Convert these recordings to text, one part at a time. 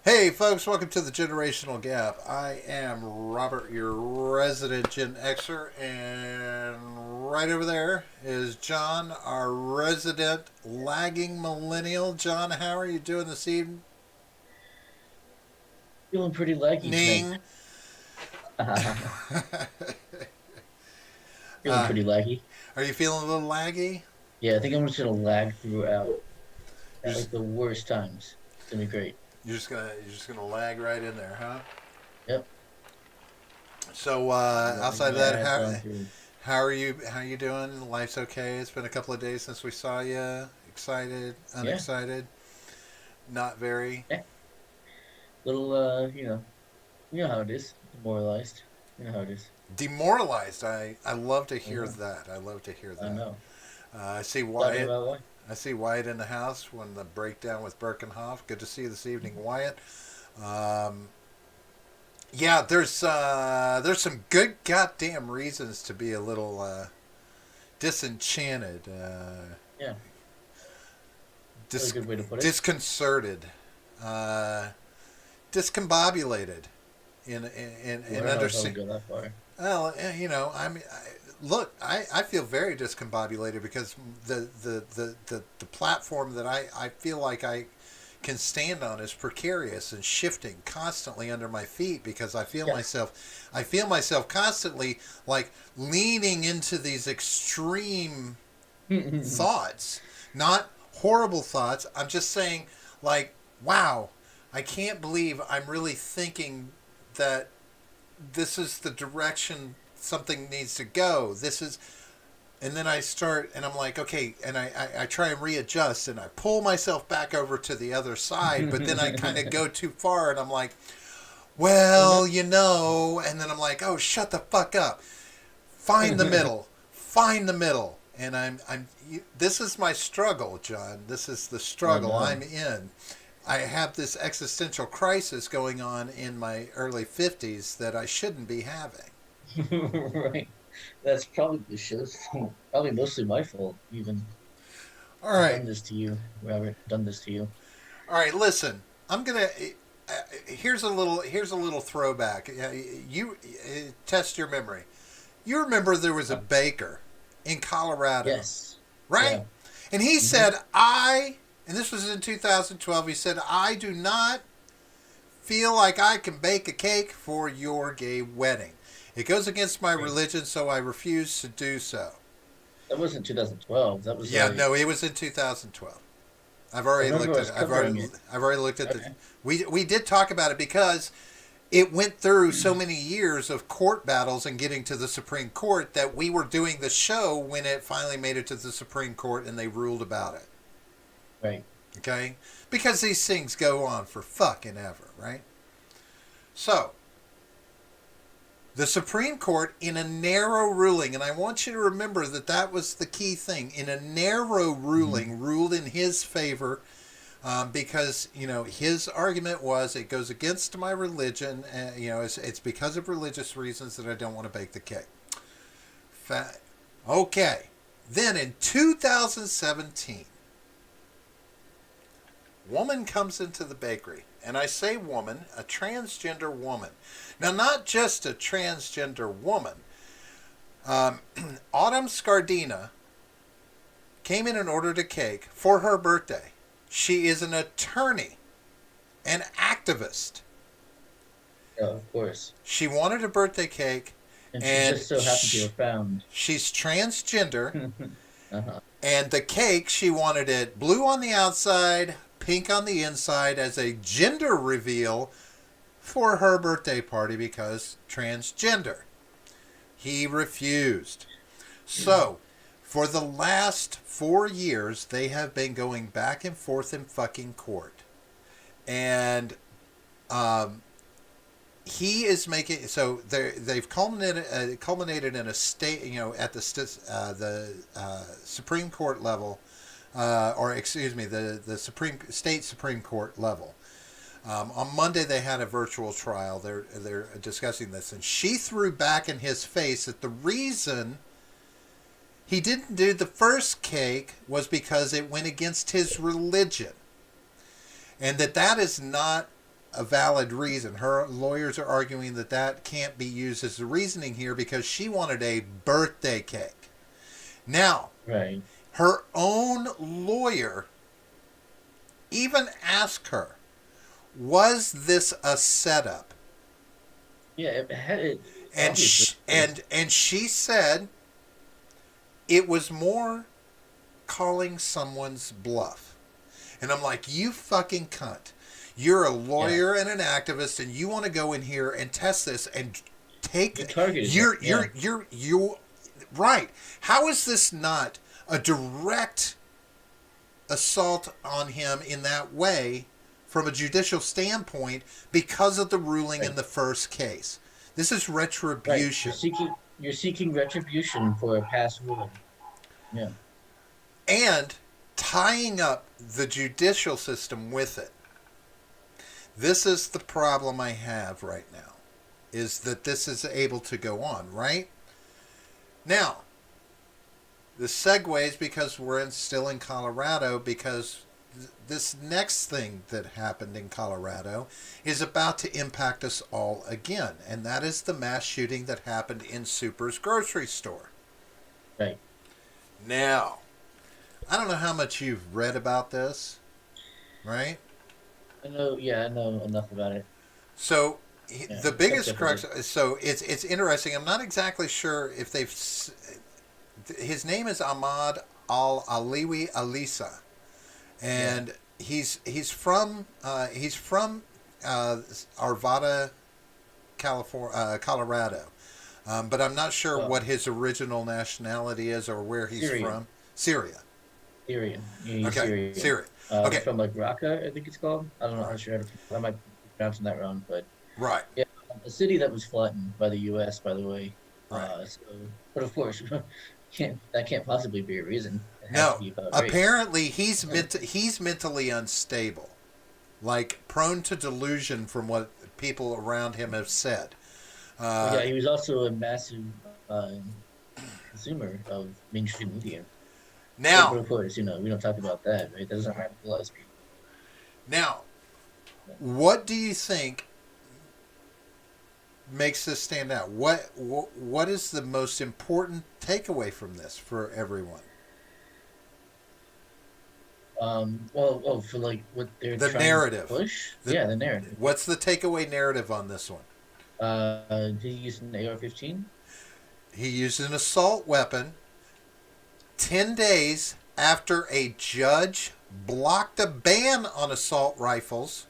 Hey, folks, welcome to the Generational Gap. I am Robert, your resident Gen Xer, and right over there is John, our resident lagging millennial. John, how are you doing this evening? Feeling pretty laggy tonight. Feeling uh, pretty laggy. are you feeling a little laggy? Yeah, I think I'm just gonna lag throughout You're at just, like the worst times. It's gonna be great. you're just gonna lag right in there, huh? Yep. So Lag outside of my that, ass on through. how are you? How you doing? Life's okay. It's been a couple of days since we saw you. Excited, Yeah. unexcited, not very. Yeah. Little you know how it is. Demoralized. You know how it is. Demoralized. I love to I hear know. that. I love to hear I that. know. I see Talking Wyatt. about what? I see Wyatt in the house when the breakdown with Birkenhoff. Good to see you this evening, Wyatt. Um, yeah, there's some good goddamn reasons to be a little disenchanted, Yeah. That's a dis- good way to put it. disconcerted, uh, discombobulated in Well, I don't know if I would understand. go that far. Well, look, I feel very discombobulated because the platform that I feel like I can stand on is precarious and shifting constantly under my feet because Yeah. I feel myself constantly like leaning into these extreme thoughts, not horrible thoughts. I'm just saying, like, wow, I can't believe I'm really thinking that this is the direction something needs to go. This is, and then I start, and I'm like, okay, and I try and readjust, and I pull myself back over to the other side, but then I kind of go too far, and I'm like, Well, well, and then I'm like, oh, shut the fuck up. Find the middle. Find the middle. And this is my struggle, John. This is the oh struggle I'm no. in. I have this existential crisis going on in my early 50s that I shouldn't be having. Right. That's probably the show's fault. Probably mostly my fault, even. All I've right. done this to you, Robert. Done this to you. All right, listen. I'm going to here's a little throwback. You test your memory. You remember there was a Uh, baker in Colorado, yes. right? Yeah. And he Hmm. said, and this was in 2012, he said, I do not feel like I can bake a cake for your gay wedding. It goes against my Right. religion, so I refuse to do so. That wasn't 2012. That was Yeah, like no, it was in 2012. I remember I was covering it. I've already looked at the. Okay. We did talk about it because it went through so many years of court battles and getting to the Supreme Court that we were doing the show when it finally made it to the Supreme Court and they ruled about it. Right. Okay? Because these things go on for fucking ever, right? So, the Supreme Court, in a narrow ruling, and I want you to remember that that was the key thing, in a narrow Hmm. ruling, ruled in his favor because, his argument was it goes against my religion. It's because of religious reasons that I don't want to bake the cake. Okay. Then in 2017, woman comes into the bakery, and I say woman, a transgender woman. Now, not just a transgender woman. Um, Autumn Scardina came in and ordered a cake for her birthday. She is an attorney, an activist. Yeah, of course. She wanted a birthday cake, And she and just so happened to have found. she's transgender. Uh-huh. And the cake, she wanted it blue on the outside, pink on the inside as a gender reveal for her birthday party because transgender. He refused. So, for the last 4 years, they have been going back and forth in fucking court. And um, he is making so they've culminated in a state, at the Supreme Court level, or excuse me, the Supreme Court level. On Monday, they had a virtual trial. They're discussing this, and she threw back in his face that the reason he didn't do the first cake was because it went against his religion, and that is not a valid reason. Her lawyers are arguing that that can't be used as the reasoning here because she wanted a birthday cake. Now, Right. her own lawyer even asked her, was this a setup? Yeah, it And obviously is. she said it was more calling someone's bluff. And I'm like, you fucking cunt. You're a Yeah. lawyer and an activist, and you want to go in here and test this and take You targeted him. you're Yeah. you're you're you right. How is this not a direct assault on him in that way from a judicial standpoint because of the ruling in Right. the first case? This is Right. retribution. You're seeking retribution for a past ruling. Yeah. And tying up the judicial system with it. This is the problem I have right now, is that this is able to go on, right? Now, the segues because still in Colorado, because this next thing that happened in Colorado is about to impact us all again, and that is the mass shooting that happened in Super's grocery store. Right. Now, I don't know how much you've read about this, right? I know. Yeah, I know enough about it. So Yeah. the Kept biggest up with crux. it. So it's interesting. I'm not exactly sure if they've. His name is Ahmad Al Aliwi Alisa, Yeah. and he's from Arvada, California, Colorado. But I'm not sure Oh, what his original nationality is or where he's Syrian. from. Syria. Syrian. Yeah, he's Okay, Syrian. Syria. He's Okay, from like Raqqa, I think it's called. I don't know. I'm right, not sure how to. I might be pronouncing that wrong, but right, yeah, a city that was flattened by the U.S. By the way. right. So, but of course, can't possibly be a reason. It has to No, be about race. apparently he's mentally unstable, like prone to delusion from what people around him have said. Well, Uh, yeah, he was also a massive uh, consumer of mainstream media. But now, of course, we don't talk about that, right? That doesn't radicalize people. now, what do you think makes this stand out? What is the most important takeaway from this for everyone? Well, for like what they're The trying to narrative. push, The yeah, the narrative. what's the takeaway narrative on this one? Did he use an AR-15? He used an assault weapon 10 days after a judge blocked a ban on assault rifles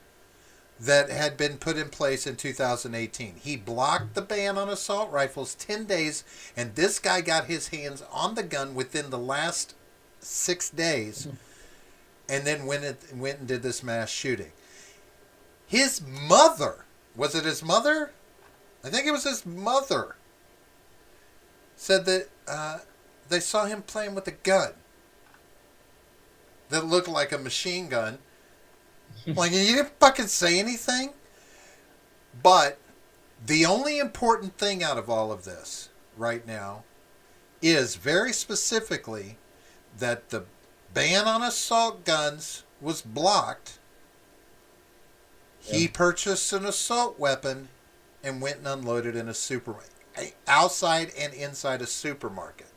that had been put in place in 2018. He blocked the ban on assault rifles 10 days, and this guy got his hands on the gun within the last 6 days, and then went and did this mass shooting. His mother, was it his mother? I think it was his mother, said that they saw him playing with a gun that looked like a machine gun. Like, you didn't fucking say anything? But the only important thing out of all of this right now is very specifically that the ban on assault guns was blocked. Yeah, He purchased an assault weapon and went and unloaded in a supermarket, outside and inside a supermarket.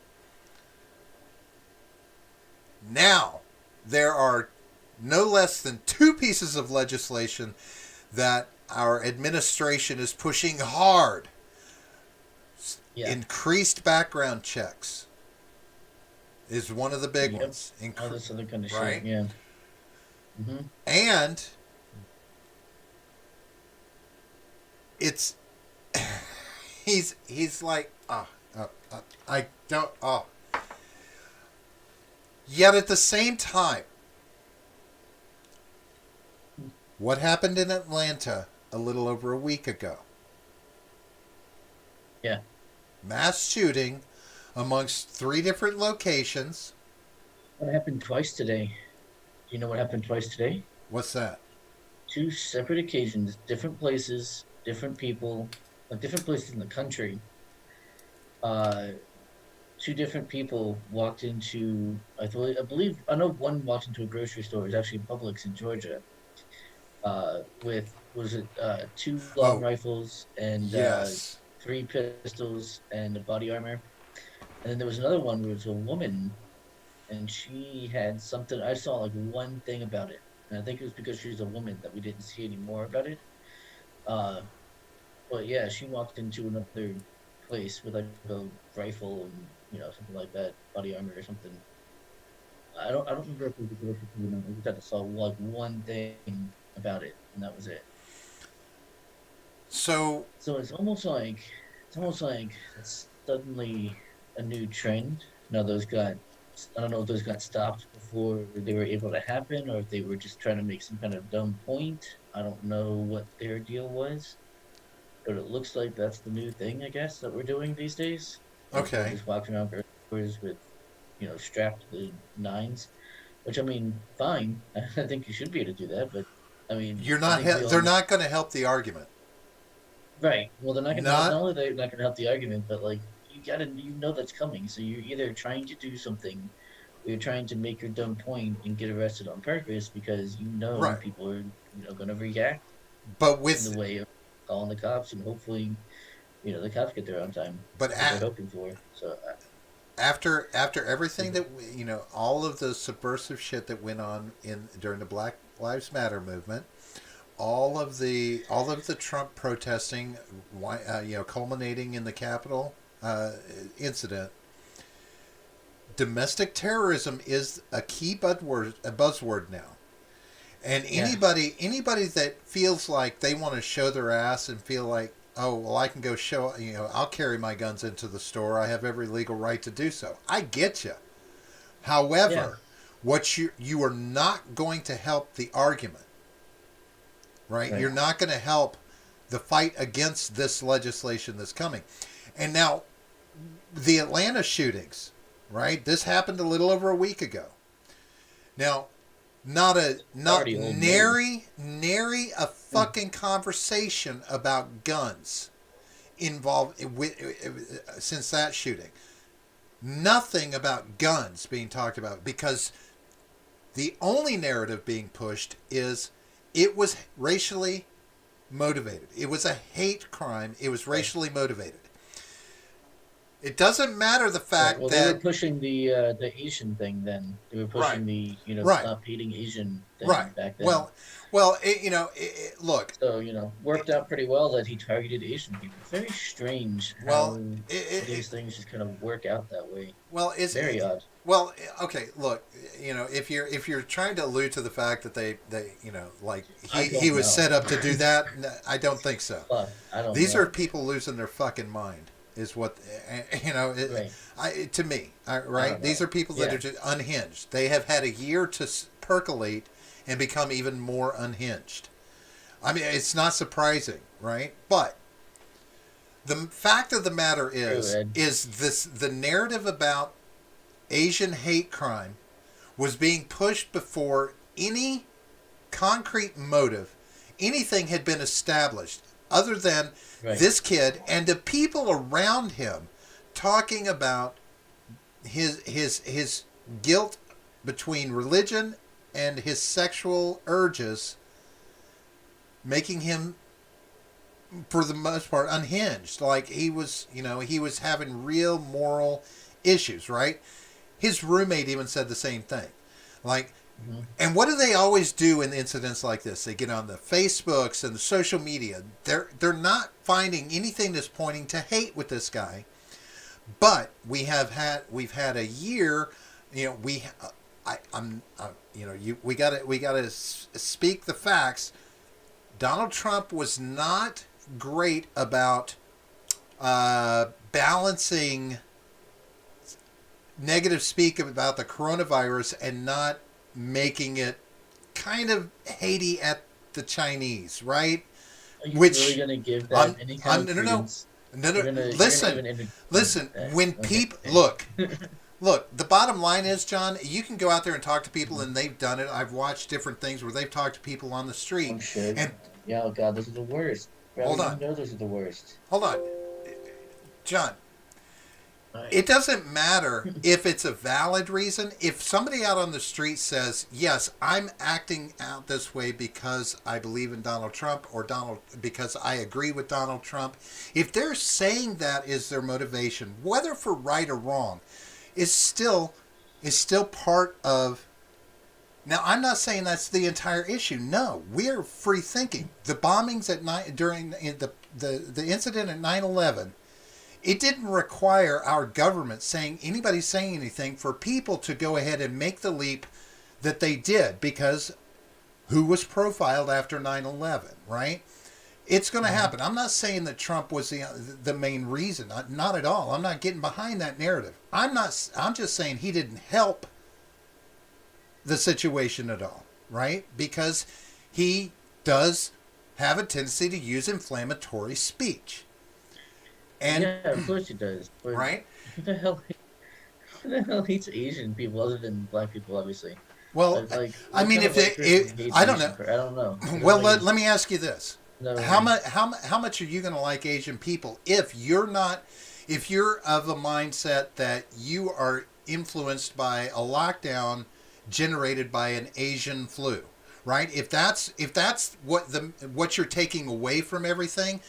Now, there are no less than two pieces of legislation that our administration is pushing hard. yeah, Increased background checks is one of the big yep. ones. All this other kind of shit. Right? Yeah. Hmm. And it's he's like I don't yet at the same time, what happened in Atlanta a little over a week ago? Yeah. Mass shooting amongst three different locations. What happened twice today? Do you know what happened twice today? What's that? Two separate occasions, different places, different people, like different places in the country. Uh, Two different people walked into, I know one walked into a grocery store. It was actually Publix in Georgia, with was it two long Oh, rifles and yes. three pistols and a body armor. And then there was another one where it was a woman and she had something. I saw like one thing about it, and I think it was because she's a woman that we didn't see any more about it. Uh, but yeah, she walked into another place with like a rifle and something like that, body armor or something. I don't remember if it was a girl or not. I just had to saw like one thing about it, and that was it. So, So it's almost like it's suddenly a new trend. Now those got I don't know if those got stopped before they were able to happen or if they were just trying to make some kind of dumb point. I don't know what their deal was, but it looks like that's the new thing, I guess, that we're doing these days. We're okay. just walking around stores with, strapped to the nines, which I mean, fine. I think you should be able to do that, but I mean, You're I not, think we all they're know. not going to help the argument. Right. Well, they're not going to help. Not, Not only they're not going to help the argument, but like you know that's coming. So you're either trying to do something, or you're trying to make your dumb point and get arrested on purpose because you know right. people are going to react But in the with, way of calling the cops, and hopefully the cops get there on time. but That's what they're hoping for. So after everything that, all of the subversive shit that went on in during the Black Lives Matter movement, all of the Trump protesting, culminating in the Capitol incident. Domestic terrorism is a key buzzword now, and yeah, anybody that feels like they want to show their ass and feel like, oh well, I can go show, I'll carry my guns into the store. I have every legal right to do so. I get you. yeah, However, what you are not going to help the argument, right? right. You're not going to help the fight against this legislation that's coming. And now, the Atlanta shootings, right? This happened a little over a week ago. Now, not Already old news. nary a Yeah. fucking conversation about guns involved since that shooting. Nothing about guns being talked about because the only narrative being pushed is it was racially motivated. It was a hate crime. It was Right. racially motivated. It doesn't matter the Right. fact Well, they were that pushing the Asian thing then. They were right, pushing the right, stop hating Asian right. thing back then. Well, look. So worked out pretty well that he targeted Asian people. It's very strange Well, how these things just kind of work out that way. well, Very odd. well, okay. Look, if you're trying to allude to the fact that they like I he don't was know. set up to do that, I don't think so. Fuck, I don't These are know. people losing their fucking mind. Is what Right. to me, I right? don't These know. are people that Yeah. are just unhinged. They have had a year to percolate and become even more unhinged. I mean, it's not surprising, right? But the fact of the matter True, Ed. is this the narrative about Asian hate crime was being pushed before any concrete motive, anything had been established other than Right. this kid and the people around him talking about his guilt between religion and his sexual urges, making him for the most part unhinged. Like he was having real moral issues, right? His roommate even said the same thing. Like, Hmm. and what do they always do in incidents like this? They get on the Facebooks and the social media. They're not finding anything that's pointing to hate with this guy. But we've had a year. We gotta speak the facts. Donald Trump was not great about balancing negative speak about the coronavirus and not making it kind of Haiti at the Chinese, right? Are you really Which gonna give that any kind of no, no, no, credence? no, no. You're gonna Listen, even listen. that. When Okay. people look, the bottom line is, John, you can go out there and talk to people, and they've done it. I've watched different things where they've talked to people on the street, I'm sure. and Yeah, oh God, those are the worst. Bro, hold you on, know those are the worst. hold on, John. Right. It doesn't matter if it's a valid reason. If somebody out on the street says, "Yes, I'm acting out this way because I believe in Donald Trump or Donald because I agree with Donald Trump," if they're saying that is their motivation, whether for right or wrong, is still is still part of. Now, I'm not saying that's the entire issue. No, we're free thinking. The bombings at night during the incident at 9/11, it didn't require our government saying anybody saying anything for people to go ahead and make the leap that they did, because who was profiled after 9/11, right? It's going to Mm-hmm. happen. I'm not saying that Trump was the main reason. Not at all. I'm not getting behind that narrative. I'm just saying he didn't help the situation at all, right? Because he does have a tendency to use inflammatory speech. And Yeah, of course he does. But right? who the hell who the hell hates Asian people other than black people, obviously? Well, I What mean, kind of if white they, person hates I don't know. Asian? I don't know. It doesn't Well, make any let me ask you this: no. how much are you going to like Asian people if you're not, if you're of a mindset that you are influenced by a lockdown generated by an Asian flu, right? If that's what you're taking away from everything,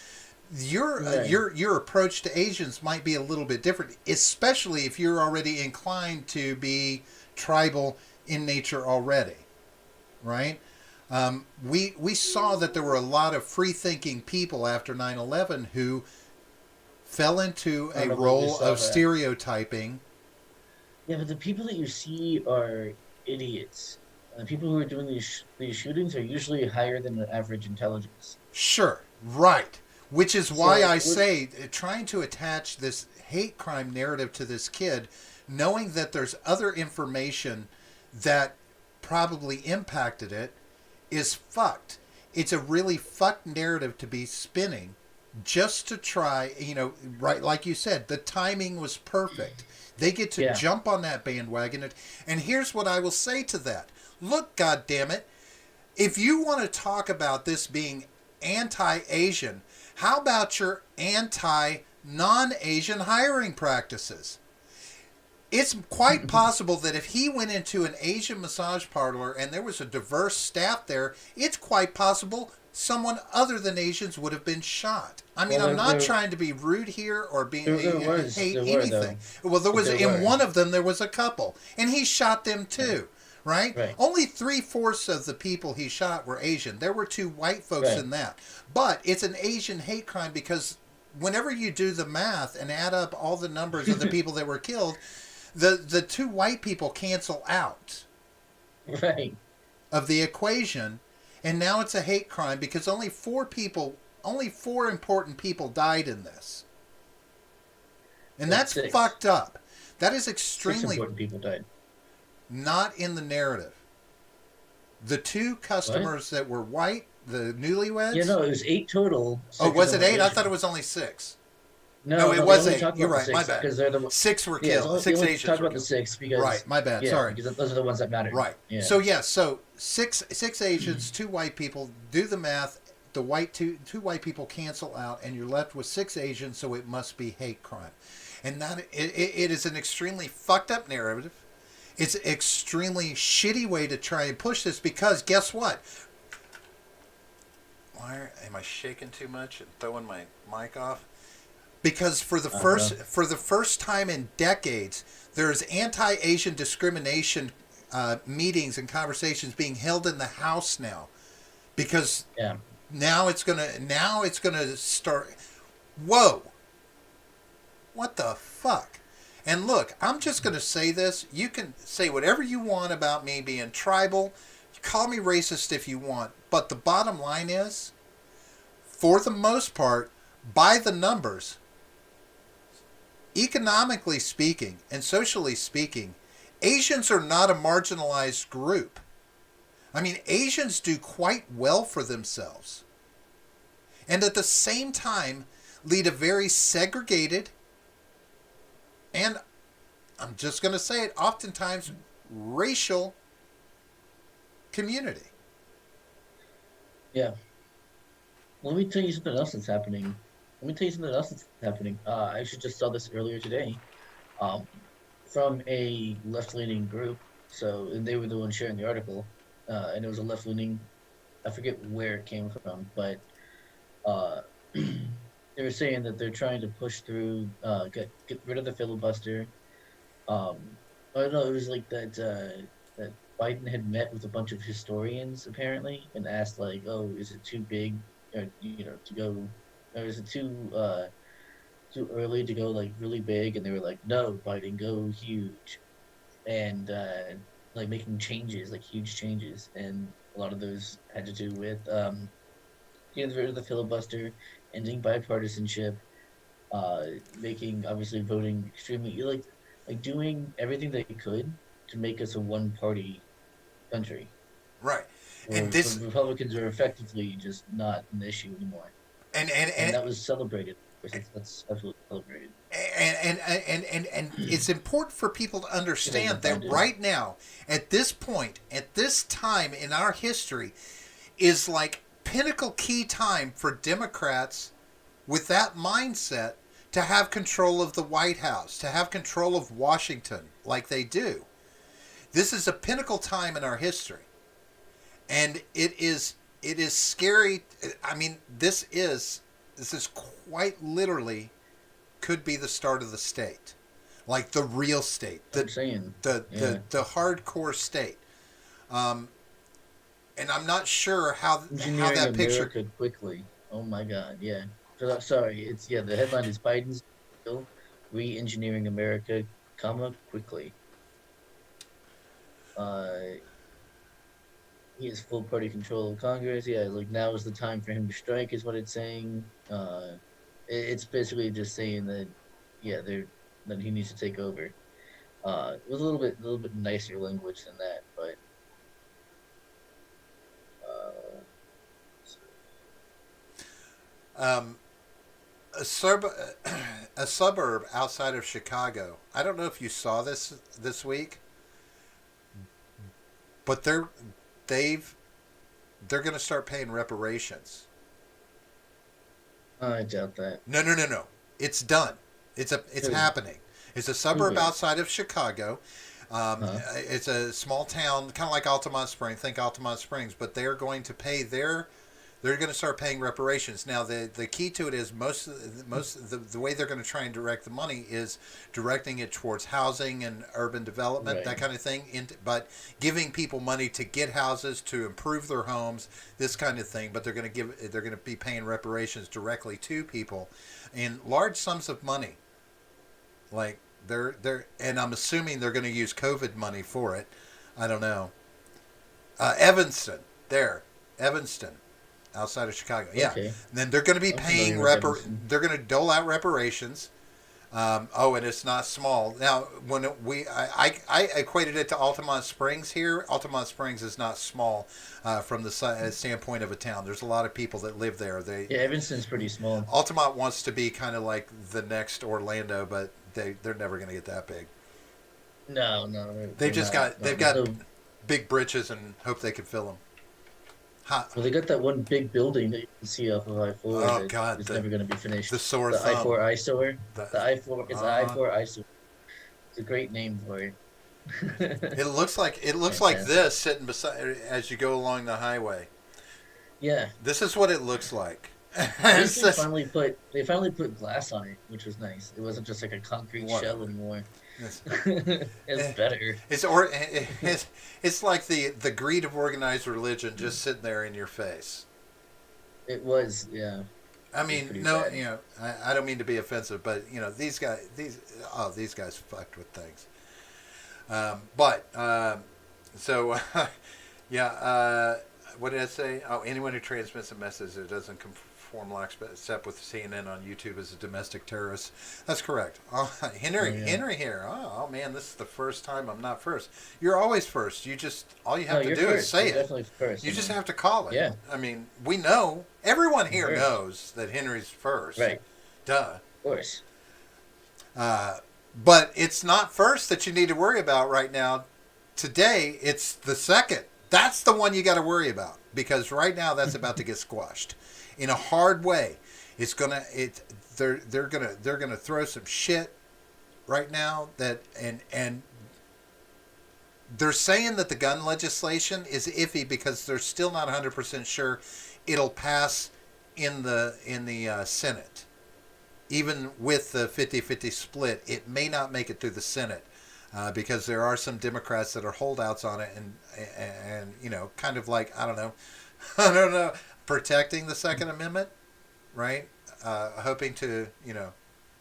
Right. your approach to Asians might be a little bit different, especially if you're already inclined to be tribal in nature already, right? We saw that there were a lot of free thinking people after 9/11 who fell into I a don't know if we role saw of that. stereotyping. Yeah, but the people that you see are idiots. The people who are doing these shootings are usually higher than the average intelligence. Sure, right. Which is why So I what? say trying to attach this hate crime narrative to this kid, knowing that there's other information that probably impacted it, is fucked. It's a really fucked narrative to be spinning just to try, right, like you said, the timing was perfect. They get to Yeah. jump on that bandwagon. And here's what I will say to that. Look, God damn it, if you want to talk about this being anti-Asian, how about your anti-non-Asian hiring practices? It's quite possible that if he went into an Asian massage parlor and there was a diverse staff there, it's quite possible someone other than Asians would have been shot. I mean, Well, I'm not trying to be rude here or hate there were anything. though, Well, there was there in were. one of them there was a couple, and he shot them Yeah. too. Right? Right. Only 3/4 of the people he shot were Asian. There were two white folks Right. in that. But it's an Asian hate crime because whenever you do the math and add up all the numbers of the people that were killed, the two white people cancel out Right. of the equation, and now it's a hate crime because only four important people died in this, and Well, that's six. fucked up. That is Six extremely important people died. not in the narrative. The two What? customers that were white, the Yeah, newlyweds. no, it was eight total. Oh, Six of was them it were eight? I thought it Asian. was only six. No, No, it no, they was only eight. talk You're about the right. My six bad. because they're the Six were yeah. killed. They Six only Asians talk were about the killed. six because Right. My bad. yeah, Sorry. because those are the ones that mattered. Right. Yeah. So yes. So six Asians, two white people. Do the math. The two white people cancel out, and you're left with six Asians. So it must be hate crime, and it is an extremely fucked up narrative. It's an extremely shitty way to try and push this because guess what? Why am I shaking too much and throwing my mic off? Because I don't know. for the first time in decades, there's anti-Asian discrimination meetings and conversations being held in the House now. Because Yeah. now it's gonna start. Whoa! What the fuck? And look, I'm just gonna say this. You can say whatever you want about me being tribal. Call me racist if you want. But the bottom line is, for the most part, by the numbers, economically speaking and socially speaking, Asians are not a marginalized group. I mean, Asians do quite well for themselves. And at the same time, lead a very segregated and, I'm just going to say it, oftentimes racial community. Yeah. Let me tell you something else that's happening. Let me tell you something else that's happening. I actually just saw this earlier today. um, from a left leaning group. So, and they were the ones sharing the article, and it was a left leaning. I forget where it came from, but uh, they were saying that they're trying to push through, get rid of the filibuster. I don't know. It was like that Biden had met with a bunch of historians apparently and asked like, "Oh, is it too big, or to go, or is it too early to go like really big?" And they were like, "No, Biden, go huge," and like making changes, like huge changes, and a lot of those had to do with getting rid of the filibuster, ending bipartisanship, making obviously voting extremely like doing everything they could to make us a one party country Right. And where the this Republicans are effectively just not an issue anymore. and and And and that was celebrated. Of course, that's absolutely celebrated. and it's important for people to You know, you're understand that binded. right now, at this point, at this time in our history, is like pinnacle key time for Democrats with that mindset to have control of the White House, to have control of Washington like they do. This is a pinnacle time in our history. And it is scary. I mean, this is quite literally could be the start of the state. Like the real state, I'm saying, the yeah, the hardcore state. Um, and I'm not sure how engineering that picture. America quickly. Oh my God, yeah. Sorry, it's yeah. The headline is Biden's bill re-engineering America, comma quickly. Uh, he has full party control of Congress. Yeah, like now is the time for him to strike, is what it's saying. It's basically just saying that, yeah, that he needs to take over. With a little bit nicer language than that, but uh, Um, a, sub, a suburb outside of Chicago. I don't know if you saw this week, but they've they're going to start paying reparations. I doubt that. No, no, no, no. It's done. It's Who? happening. It's a Who suburb is? outside of Chicago. Huh? It's a small town, kind of like Altamont Springs. Think Altamont Springs, but they're going to pay their. They're going to start paying reparations. Now, the key to it is the way they're going to try and direct the money is directing it towards housing and urban development, that Right. kind of thing. But giving people money to get houses, to improve their homes, this kind of thing. But they're going to be paying reparations directly to people in large sums of money. Like and I'm assuming they're going to use COVID money for it. I don't know. Evanston, there, Evanston, outside of Chicago. Yeah. Okay. And then they're going to be I'm paying familiar with Evanston. They're going to dole out reparations. Oh, and it's not small. Now, when I equated it to Altamont Springs here. Altamont Springs is not small from the standpoint of a town. There's a lot of people that live there. Yeah, Evanston's pretty small. Altamont wants to be kind of like the next Orlando, but they're never going to get that big. No, no, They've they're just not. got they've got So, big britches and hope they can fill them. Huh. well, they got that one big building that you can see off of I-4 Oh that God, is never going to be finished. the sore The thumb. I-4 eyesore. The, The I-4. It's the uh, I-4 eyesore. It's a great name for it. it looks like Fantastic. this sitting beside as you go along the highway. Yeah. This is what it looks like. At least It's just, they finally put glass on it, which was nice. It wasn't just like a concrete shell whatever. anymore. It's, It's better. it's like the greed of organized religion just sitting there in your face. It was, yeah. I It was mean, pretty no, bad. I don't mean to be offensive, but these guys fucked with things. But so yeah, what did I say? Oh, anyone who transmits a message that doesn't conform lockstep with CNN on YouTube is a domestic terrorist. That's correct. Oh, Oh Henry, yeah. Henry here. Oh man, this is the first time I'm not first. You're always first. All you No, have to you're do is first. say You're it. definitely first. You I just mean, have to call it. yeah, I mean, we know. Everyone you're here first. knows that Henry's first. Right. Duh. Of course. Uh, but it's not first that you need to worry about right now. Today, it's the second. That's the one you got to worry about because right now that's about to get squashed in a hard way. It's gonna it they're gonna throw some shit right now that and they're saying that the gun legislation is iffy because they're still not 100% sure it'll pass in the Senate. Even with the 50-50 split, it may not make it through the Senate because there are some Democrats that are holdouts on it and kind of like I don't know, I don't know, protecting the Second Amendment, right? Hoping to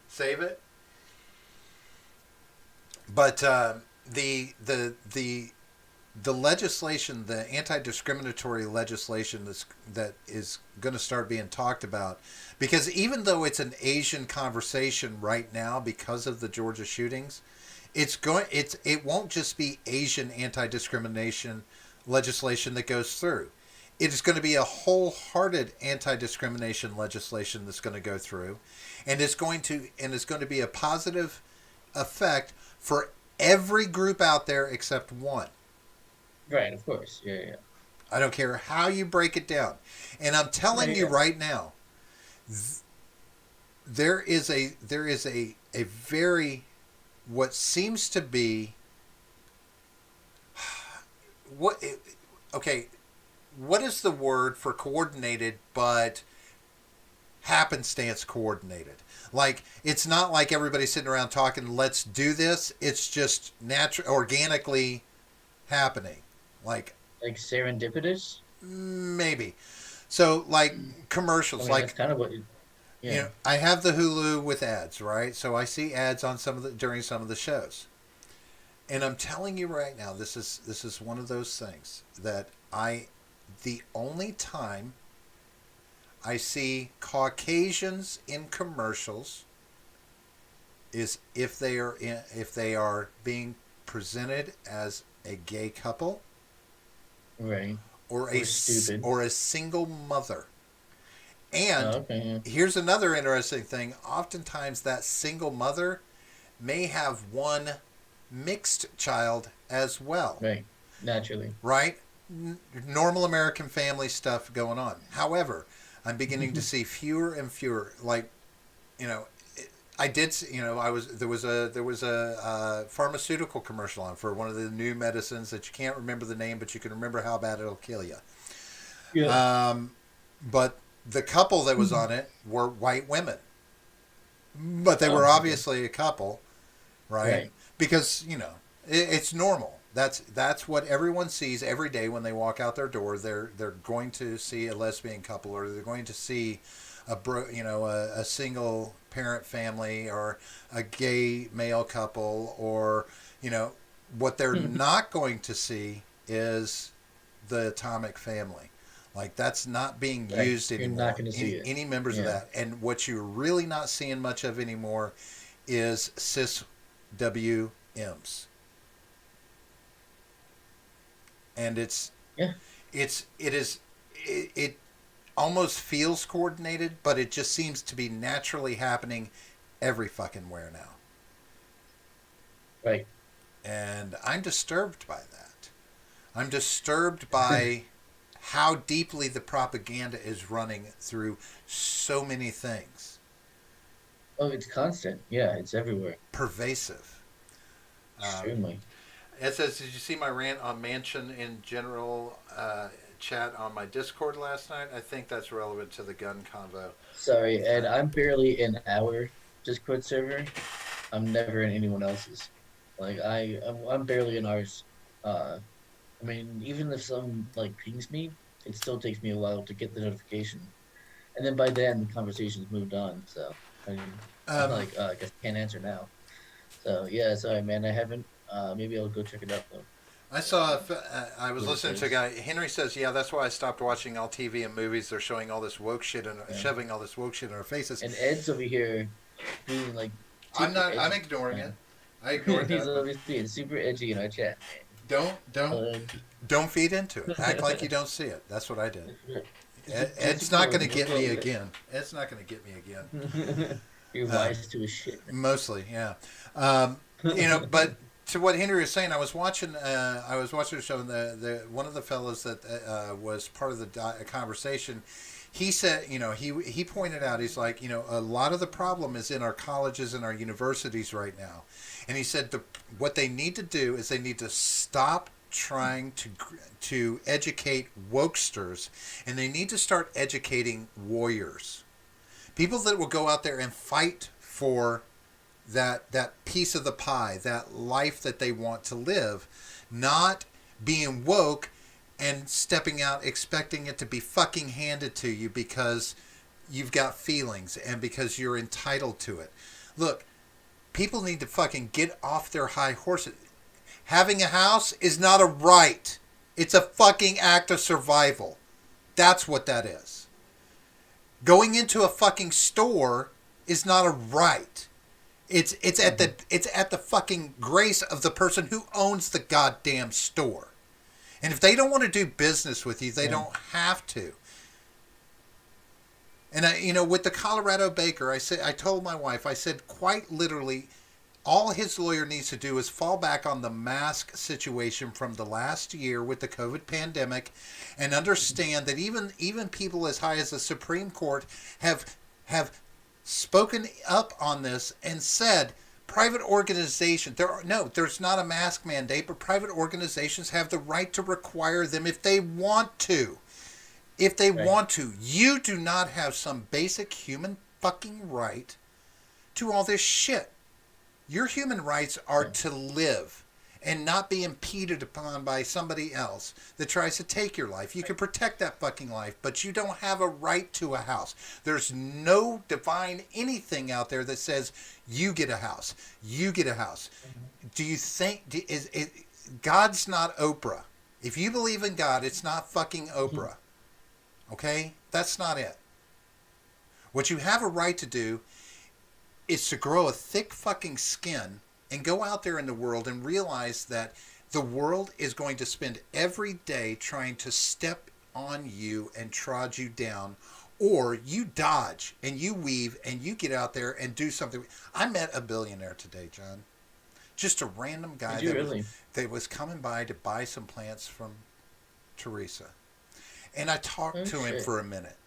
save it. But the legislation, the anti-discriminatory legislation that is going to start being talked about, because even though it's an Asian conversation right now because of the Georgia shootings, it won't just be Asian anti-discrimination legislation that goes through. It is going to be a wholehearted anti-discrimination legislation that's going to go through, and it's going to be a positive effect for every group out there except one. Right, of course. Yeah, yeah. I don't care how you break it down. And I'm telling you right now, there is a very what seems to be what okay, what is the word for coordinated but happenstance coordinated? Like it's not like everybody's sitting around talking, let's do this. It's just organically happening. Like serendipitous. Maybe. So like commercials, That's kind of what. Yeah. I have the Hulu with ads, right? So I see ads on during some of the shows, and I'm telling you right now, this is one of those things that the only time I see Caucasians in commercials is if they are being presented as a gay couple, right, or a single mother. And yeah. Here's another interesting thing. Oftentimes that single mother may have one mixed child as well. Right, naturally. Right? Normal American family stuff going on. However, I'm beginning to see fewer and fewer. Like, I did. There was a pharmaceutical commercial on for one of the new medicines that you can't remember the name, but you can remember how bad it'll kill you. Yeah. But the couple that was on it were white women, but they were obviously a couple, right? Because it's normal. That's what everyone sees every day when they walk out their door. They're going to see a lesbian couple, or they're going to see a single parent family, or a gay male couple, or what they're not going to see is the atomic family. Like that's not being used anymore. You're not going to see any members of that. And what you're really not seeing much of anymore is cis WMs. And it almost feels coordinated, but it just seems to be naturally happening every fucking where now. Right. And I'm disturbed by that. I'm disturbed by how deeply the propaganda is running through so many things. Oh, it's constant. Yeah, it's everywhere. Pervasive. Extremely. It says, did you see my rant on Mansion in general chat on my Discord last night? I think that's relevant to the gun convo. Sorry, Ed. I'm barely in our Discord server. I'm never in anyone else's. Like I'm barely in ours. I mean, even if someone pings me, it still takes me a while to get the notification, and then by then the conversation's moved on. So I mean, I guess I can't answer now. So yeah, sorry, man. I haven't. Maybe I'll go check it out though. I was listening to a guy. Henry says, "Yeah, that's why I stopped watching all TV and movies. They're showing all this woke shit and shoving all this woke shit in our faces." And Ed's over here being I'm not. I'm ignoring it. I ignore it. He's always being super edgy in our chat. Don't feed into it. Act like you don't see it. That's what I did. Ed's not going to get me again. Ed's not going to get me again. You're wise to his shit. Mostly, yeah. But to what Henry was saying, I was watching a show, and the one of the fellows that was part of the conversation, he said, he pointed out, he's like, a lot of the problem is in our colleges and our universities right now. And he said what they need to do is they need to stop trying to educate wokesters, and they need to start educating warriors. People that will go out there and fight for that piece of the pie, that life that they want to live, not being woke and stepping out expecting it to be fucking handed to you because you've got feelings and because you're entitled to it. Look, people need to fucking get off their high horses. Having a house is not a right. It's a fucking act of survival. That's what that is. Going into a fucking store is not a right. It's at the fucking grace of the person who owns the goddamn store. And if they don't want to do business with you, they don't have to. And with the Colorado baker, I told my wife, I said, quite literally, all his lawyer needs to do is fall back on the mask situation from the last year with the COVID pandemic, and understand that even people as high as the Supreme Court have spoken up on this and said private organizations, there's not a mask mandate, but private organizations have the right to require them if they want to. If they want to. You do not have some basic human fucking right to all this shit. Your human rights are to live and not be impeded upon by somebody else that tries to take your life. You can protect that fucking life, but you don't have a right to a house. There's no divine anything out there that says you get a house. You get a house. Do you think God's not Oprah? If you believe in God, it's not fucking Oprah. Okay? That's not it. What you have a right to do is to grow a thick fucking skin and go out there in the world and realize that the world is going to spend every day trying to step on you and trod you down, or you dodge and you weave and you get out there and do something. I met a billionaire today, John. Just a random guy that was coming by to buy some plants from Teresa. And I talked to him for a minute.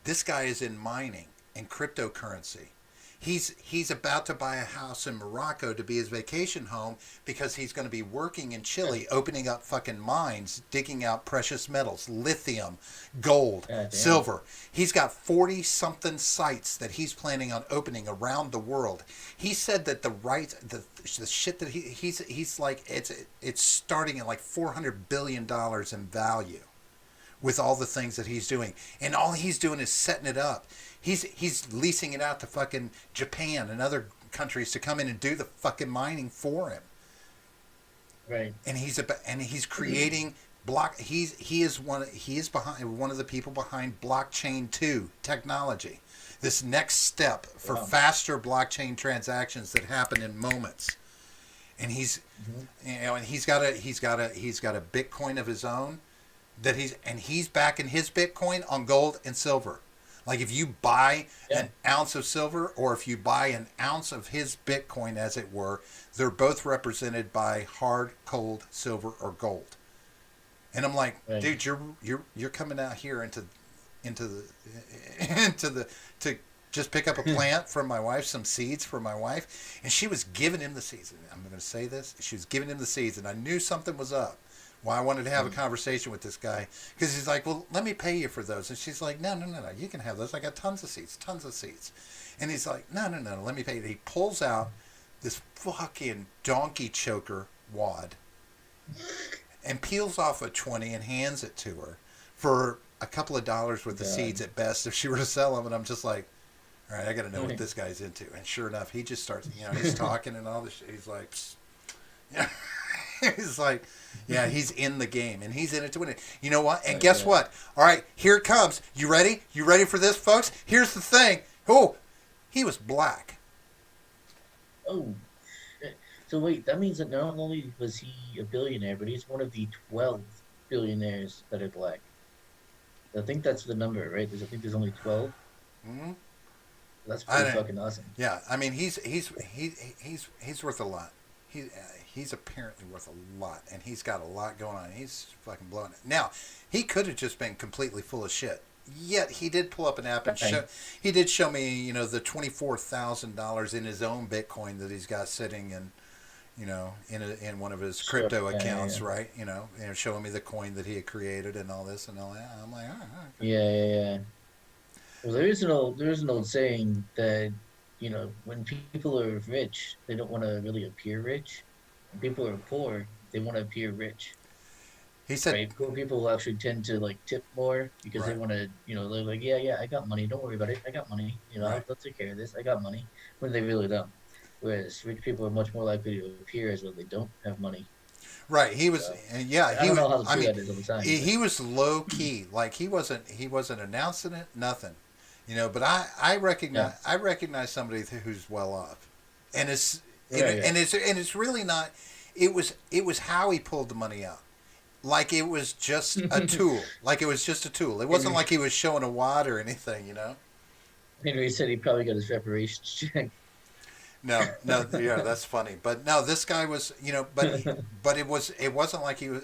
This guy is in mining and cryptocurrency. He's about to buy a house in Morocco to be his vacation home because he's going to be working in Chile, opening up fucking mines, digging out precious metals, lithium, gold, silver. He's got 40-something sites that he's planning on opening around the world. He said that the shit that he's like, it's starting at like $400 billion in value with all the things that he's doing. And all he's doing is setting it up. He's leasing it out to fucking Japan and other countries to come in and do the fucking mining for him. Right. And he's creating he is behind one of the people behind blockchain 2 technology. This next step for faster blockchain transactions that happen in moments. And he's got a Bitcoin of his own that he's backing his Bitcoin on gold and silver. Like if you buy an ounce of silver or if you buy an ounce of his Bitcoin, as it were, they're both represented by hard, cold silver or gold. And I'm like, dude, you're coming out here to just pick up a plant from my wife, some seeds for my wife, and she was giving him the seeds. I'm going to say this: she was giving him the seeds, and I knew something was up. Well, I wanted to have a conversation with this guy because he's like, well, let me pay you for those. And she's like, no, you can have those. I got tons of seeds. And he's like, no, let me pay you. He pulls out this fucking donkey choker wad and peels off a 20 and hands it to her for a couple of dollars worth of seeds at best if she were to sell them. And I'm just like, all right, I got to know what this guy's into. And sure enough, he just starts, he's talking and all this shit. He's like, psst. He's like, yeah, he's in the game and he's in it to win it. You know what? And guess what? All right, here it comes. You ready? You ready for this, folks? Here's the thing. Oh, he was black. Oh, so wait, that means that not only was he a billionaire, but he's one of the 12 billionaires that are black. I think that's the number, right? I think there's only 12. Mm-hmm. That's pretty fucking awesome. Yeah, I mean, he's worth a lot. He's apparently worth a lot, and he's got a lot going on. He's fucking blowing it. Now, he could have just been completely full of shit. Yet he did pull up an app and Right. he did show me, the $24,000 in his own Bitcoin that he's got sitting in one of his Sure. crypto Yeah, yeah, accounts, yeah. right? Showing me the coin that he had created and all this and all that. I'm like, oh, okay. Yeah, yeah, yeah. Well, there is an old saying that, when people are rich, they don't want to really appear rich. When people are poor, they want to appear rich, He said, right? Poor people actually tend to like tip more because they right, want to, they're like, yeah, yeah, I got money. Don't worry about it. I got money. right, I'll take care of this. I got money. When they really don't. Whereas rich people are much more likely to appear as though they don't have money. right. He was, So yeah, I he don't was. know how I true mean, that is all the time, but he was low key. Like he wasn't announcing it, nothing. But I yeah, recognize somebody who's well off, and yeah, yeah. it's really not. It was how he pulled the money out. Like it was just a tool. Like it was just a tool. It wasn't Henry, like he was showing a wad or anything. Henry said he probably got his reparations check. No, no, yeah, that's funny. But no, this guy was, but it wasn't like he was.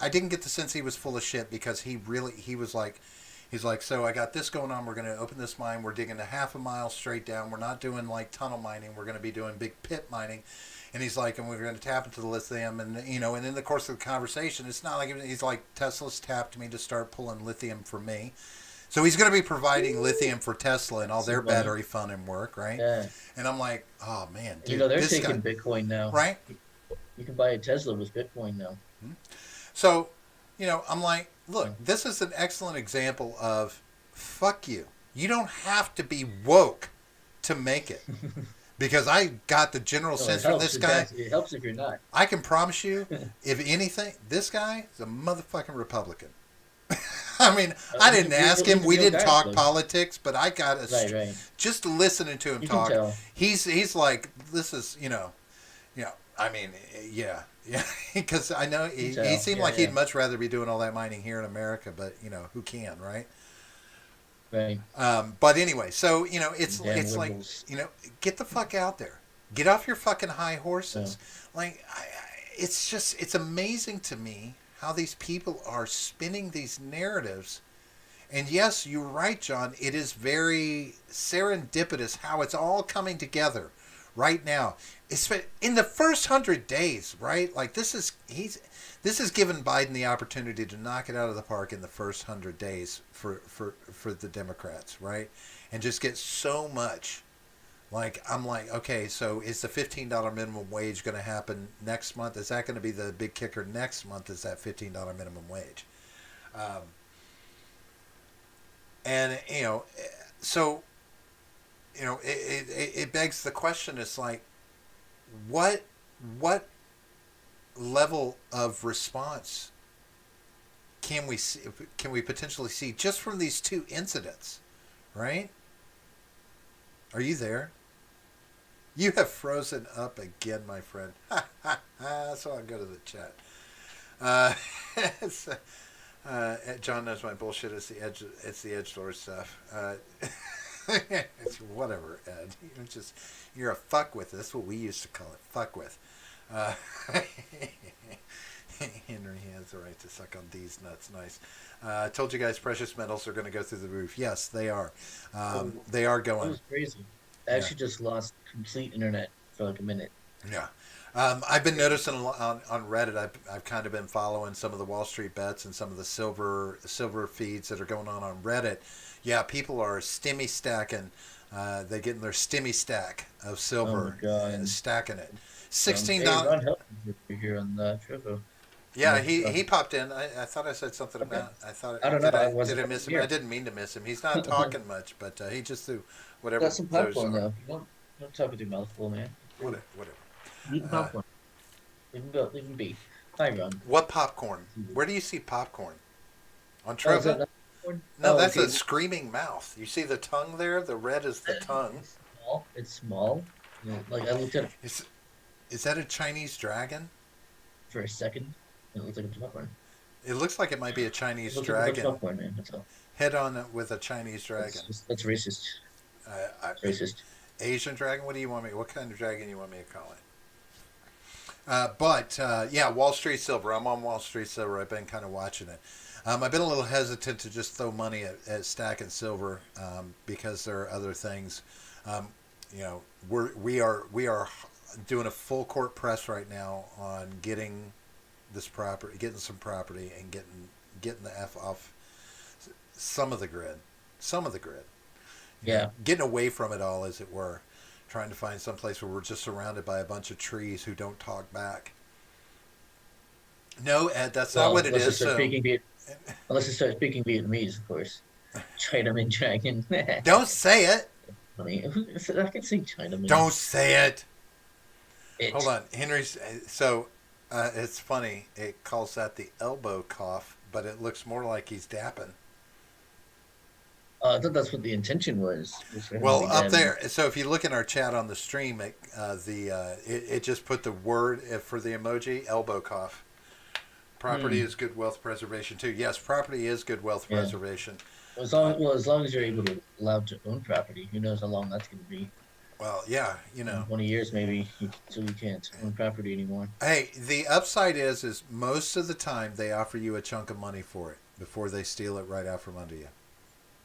I didn't get the sense he was full of shit because he was like, he's like, so I got this going on. We're going to open this mine. We're digging a half a mile straight down. We're not doing like tunnel mining. We're going to be doing big pit mining. And he's like, and we're going to tap into the lithium, and in the course of the conversation, it's not like he's like Tesla's tapped me to start pulling lithium for me. So he's going to be providing lithium for Tesla and all Some their money. battery fun and work, right? Yeah. And I'm like, oh man, And, dude, they're this guy, taking Bitcoin now. right? You can buy a Tesla with Bitcoin now. So, I'm like, look, So, this is an excellent example of fuck you. You don't have to be woke to make it. Because I got the general no, it sense from helps. this guy. It helps if you're not. I can promise you, if anything, this guy is a motherfucking Republican. I mean, I didn't ask him. He's a We real didn't guy, talk though. politics, but I got Right, right. just listening to him You can talk. tell. He's like, this is, I mean, yeah, yeah, because I know You can he tell. seemed Yeah, like yeah. he'd much rather be doing all that mining here in America, but who can, right? Right. But anyway, so Damn it's like liberals. get the fuck out there, get off your fucking high Yeah. horses. Like, it's amazing to me how these people are spinning these narratives. And yes, you're right, John. It is very serendipitous how it's all coming together right now. It's in the first 100 days, right? Like this has given Biden the opportunity to knock it out of the park in the first 100 days for the Democrats, right? And just get so much. Like I'm like, okay, so is the $15 minimum wage going to happen next month? Is that going to be the big kicker next month? Is that $15 minimum wage? Um, and so it begs the question. It's like, what level of response can we see, can we potentially see just from these two incidents, right? Are you there? You have frozen up again, my friend. So I'll go to the chat. Uh, it's, John knows my bullshit. It's the edge. It's the edgelord stuff. It's whatever, Ed. You're a fuck with. That's what we used to call it. Fuck with. Uh, Henry has the right to suck on these nuts. Nice. I told you guys precious metals are going to go through the roof. Yes, they are. Oh, They are that going. was crazy. I Yeah. actually just lost complete internet for like a minute. Yeah. I've been noticing on Reddit. I've kind of been following some of the Wall Street bets and some of the silver feeds that are going on Reddit. Yeah, people are stimmy stacking. They're getting their stimmy stack of Oh my silver and god. stacking it. Hey, $16. Ron Helton's here on the Trevor. Yeah, he popped in. I thought I said something Okay. about. I thought I don't know. I did wasn't I miss him? I here. didn't mean to miss him. He's not talking much, but he just threw whatever Got some those popcorn are. though. You don't talk with your mouth full, man. Whatever. Whatever. Eat the Uh, popcorn. Leave him be. Hi, Ron. what popcorn? Where do you see popcorn? On Oh, is that Trova? not popcorn? No, Oh, that's okay. a screaming mouth. You see the tongue there? The red is the tongue. It's small. It's small. Like I looked at it Is that a Chinese dragon? for a second, and it looked like a popcorn. It looks like it might be a It Chinese looks like a dragon. popcorn, man. That's all. Head on with a Chinese dragon. That's racist. Uh, It's racist. Asian dragon? What do you want me? What kind of dragon do you want me to call it? But yeah, Wall Street Silver. I'm on Wall Street Silver. I've been kind of watching it. I've been a little hesitant to just throw money at Stack and Silver because there are other things. Um, you know, we are doing a full court press right now on getting this property, getting some property, and getting the f off some of the grid, some of the grid. You know, Yeah. getting away from it all, as it were, trying to find some place where we're just surrounded by a bunch of trees who don't talk back. No, Ed, that's not Well, what it is. So unless you start speaking Vietnamese, of course. Chinaman dragon. don't say it. Funny. I can say Chinaman. Don't say it. Hold It. on, Henry's. So it's funny. It calls that the elbow cough, but it looks more like he's dapping. I thought that's what the intention was for him to Well, be up dabbing. there. So if you look in our chat on the stream, it just put the word for the emoji elbow cough. Property Hmm. is good wealth preservation too. Yes, property is good wealth Yeah. preservation. Uh, As long as you're able to allowed to own property, who knows how long that's going to be? well, yeah, you In know. 20 years, maybe, so you can't own property anymore. Hey, the upside is most of the time they offer you a chunk of money for it before they steal it right out from under you.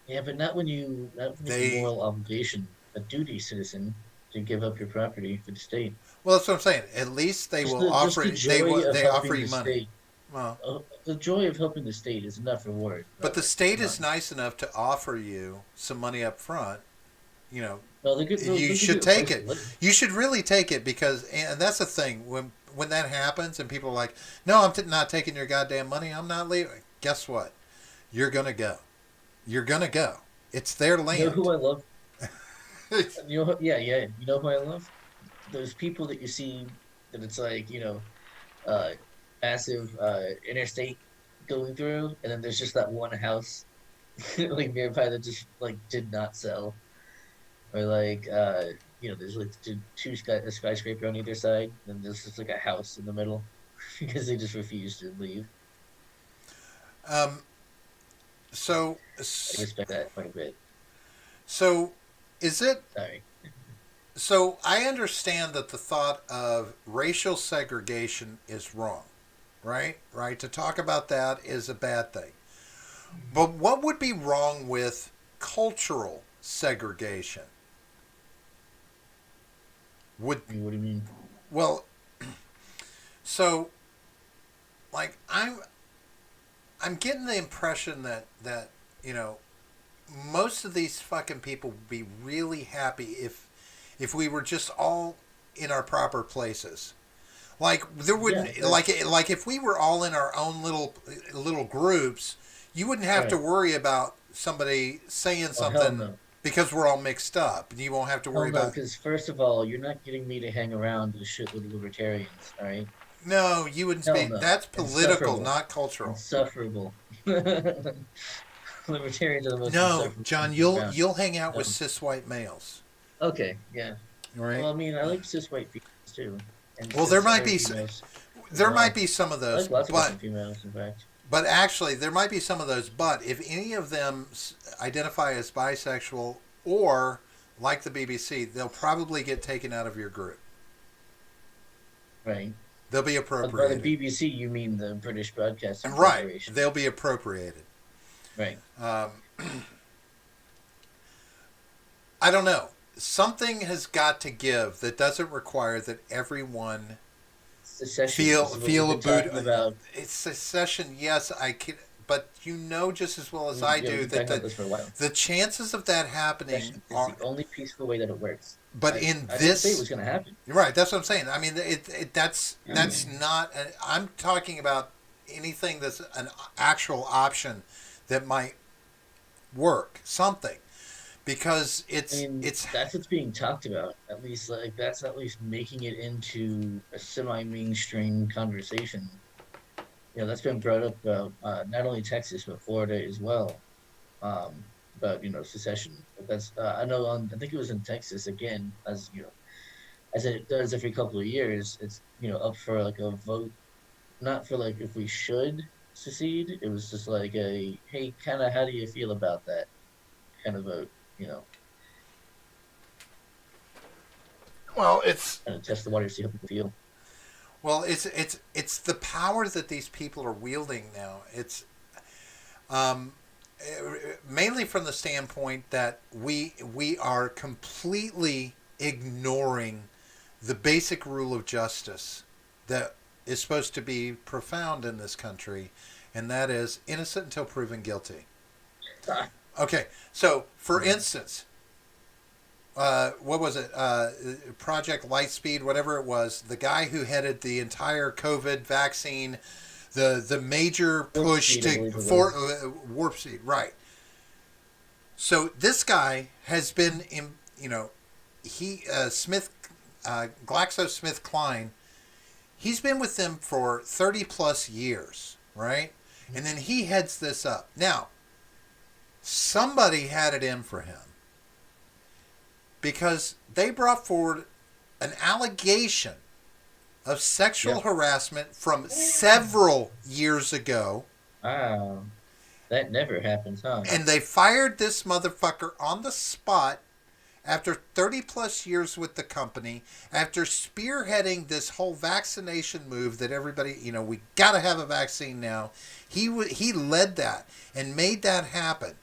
Yeah, but not when it's a They moral obligation, a duty, citizen, to give up your property for the state. well, that's what I'm saying. At least they will Just offer the it. They joy will. of They offer helping you the money. state. Well, The joy of helping the state is enough reward, but the brother. state Come is on. nice enough to offer you some money up front. You know, No, you they'll give you should a take place to it. live. You should really take it because, and that's the thing. When that happens and people are like, "No, I'm not taking your goddamn money. I'm not leaving." Guess what? You're gonna go. You're gonna go. It's their You know who land. I love? Yeah, yeah. You know who I love? Those people that you see that it's like, uh, massive interstate going through, and then there's just that one house like nearby that just like did not sell, or like there's like a skyscraper on either side, and there's just like a house in the middle because they just refuse to leave. um. So, I respect that quite a bit. so is it Sorry. So I understand that the thought of racial segregation is wrong, right? Right? To talk about that is a bad thing. But what would be wrong with cultural segregation? Would I mean, what do you mean? well, so like I'm getting the impression that you know most of these fucking people would be really happy if we were just all in our proper places. Like there Yeah, wouldn't that's like if we were all in our own little groups, you wouldn't have to right. worry about somebody saying Oh hell something no. because we're all mixed up. You won't have to Hell worry no, about. because first of all, you're not getting me to hang around with a shitload of libertarians, all right? No, you wouldn't Hell speak. no. That's political, Insufferable. not cultural. Insufferable. Libertarians are the most No, insufferable John, people you'll around. you'll hang out with No. cis white males, Okay, yeah. right? Well, I mean, I like cis white females too, and Well, there cis might other be females as there might well. be some of I those, like lots of but different females, in fact. actually there might be some of those. But if any of them identify as bisexual or like the BBC, they'll probably get taken out of your group. Right. They'll be By the appropriated. BBC, you mean the British Broadcasting And right, Corporation. they'll be appropriated. Right. Um, I don't know. Something has got to give that doesn't require that everyone Secession. feel This is what we've a been boot. talking about. It's secession. Yes, I can, but you know just as well as I Yeah, we've do been that talking about this for a while. the chances of that happening Secession is are. the only peaceful way that it works. But in I didn't say it this, was going to happen. right? That's what I'm saying. I mean, that's not. I'm talking about anything that's an actual option that might work. Something because I mean, it's that's what's being talked about. At least, like, that's at least making it into a semi-mainstream conversation. That's been brought up about not only Texas but Florida as well. Um, about secession. But that's I know. I think it was in Texas again, as it does every couple of years. It's up for like a vote, not for like if we should secede. It was just like a hey, kind of how do you feel about that kind of vote. You know, well, it's kind of test the water, see how people feel. Well, it's the power that these people are wielding now. Um, Mainly from the standpoint that we are completely ignoring the basic rule of justice that is supposed to be profound in this country, and that is innocent until proven guilty. Okay, so for instance, what was it? Project Lightspeed, whatever it was. The guy who headed the entire COVID vaccine, the major Warp push speed, I to believe it for was. warp speed, right? So this guy has been in, he Smith, GlaxoSmithKline. He's been with them for 30 plus years, right? And then he heads this up. Now, somebody had it in for him because they brought forward an allegation of sexual Yep. harassment from several years ago, Wow. That never happens, huh? and they fired this motherfucker on the spot after 30 plus years with the company, after spearheading this whole vaccination move that everybody, we got to have a vaccine now. He led that and made that happen.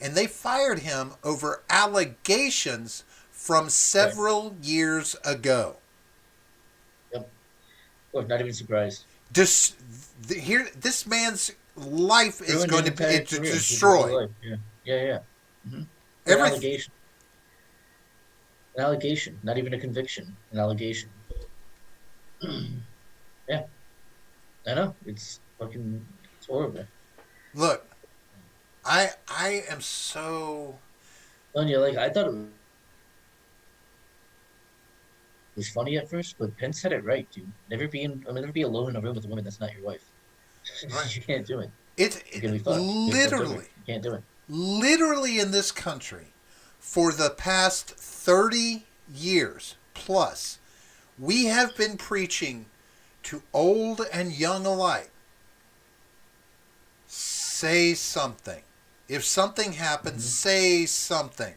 And they fired him over allegations from Right. several years ago. Yep. Well, not even surprised. This man's life is Ruined going his to be entire career, his whole destroyed. life. Yeah. Yeah, yeah. For an Every allegation. An allegation. Not even a conviction. An allegation. Yeah. I know. It's horrible. Look, I am so And you're like, I thought it was funny at first, but Pence had it right, dude. Never be alone in a room with a woman that's not your wife. right. You can't do it. You're gonna be It fucked. You're gonna be fucked over. literally, You can't do it. literally in this country for the past 30 years plus, we have been preaching to old and young alike, say something. If something happens, Mm-hmm. say something.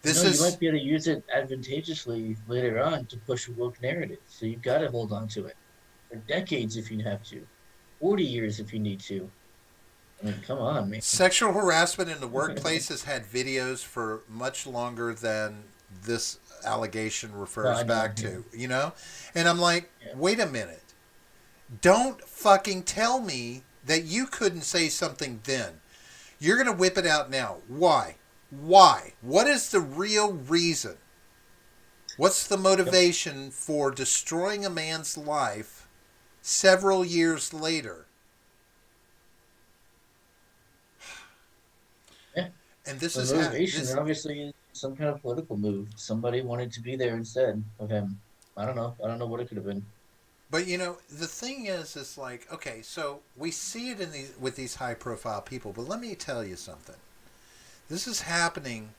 This You is might be able to use it advantageously later on to push a woke narrative. So you've got to hold on to it for decades if you have to, 40 years if you need to. I mean, come on, man. sexual harassment in the workplace has had videos for much longer than this allegation No, refers I know. back Yeah, to. And I'm like, yeah. wait a minute. Don't fucking tell me that you couldn't say something then. You're going to whip it out now. Why? Why? What is the real reason? What's the Yep. motivation for destroying a man's life several years later? Yeah. And this The is motivation, this. obviously, is some kind of political move. Somebody wanted to be there instead of him. I don't know. I don't know what it could have been. But the thing is like, okay, so we see it in these with these high profile people, but let me tell you something. This is happening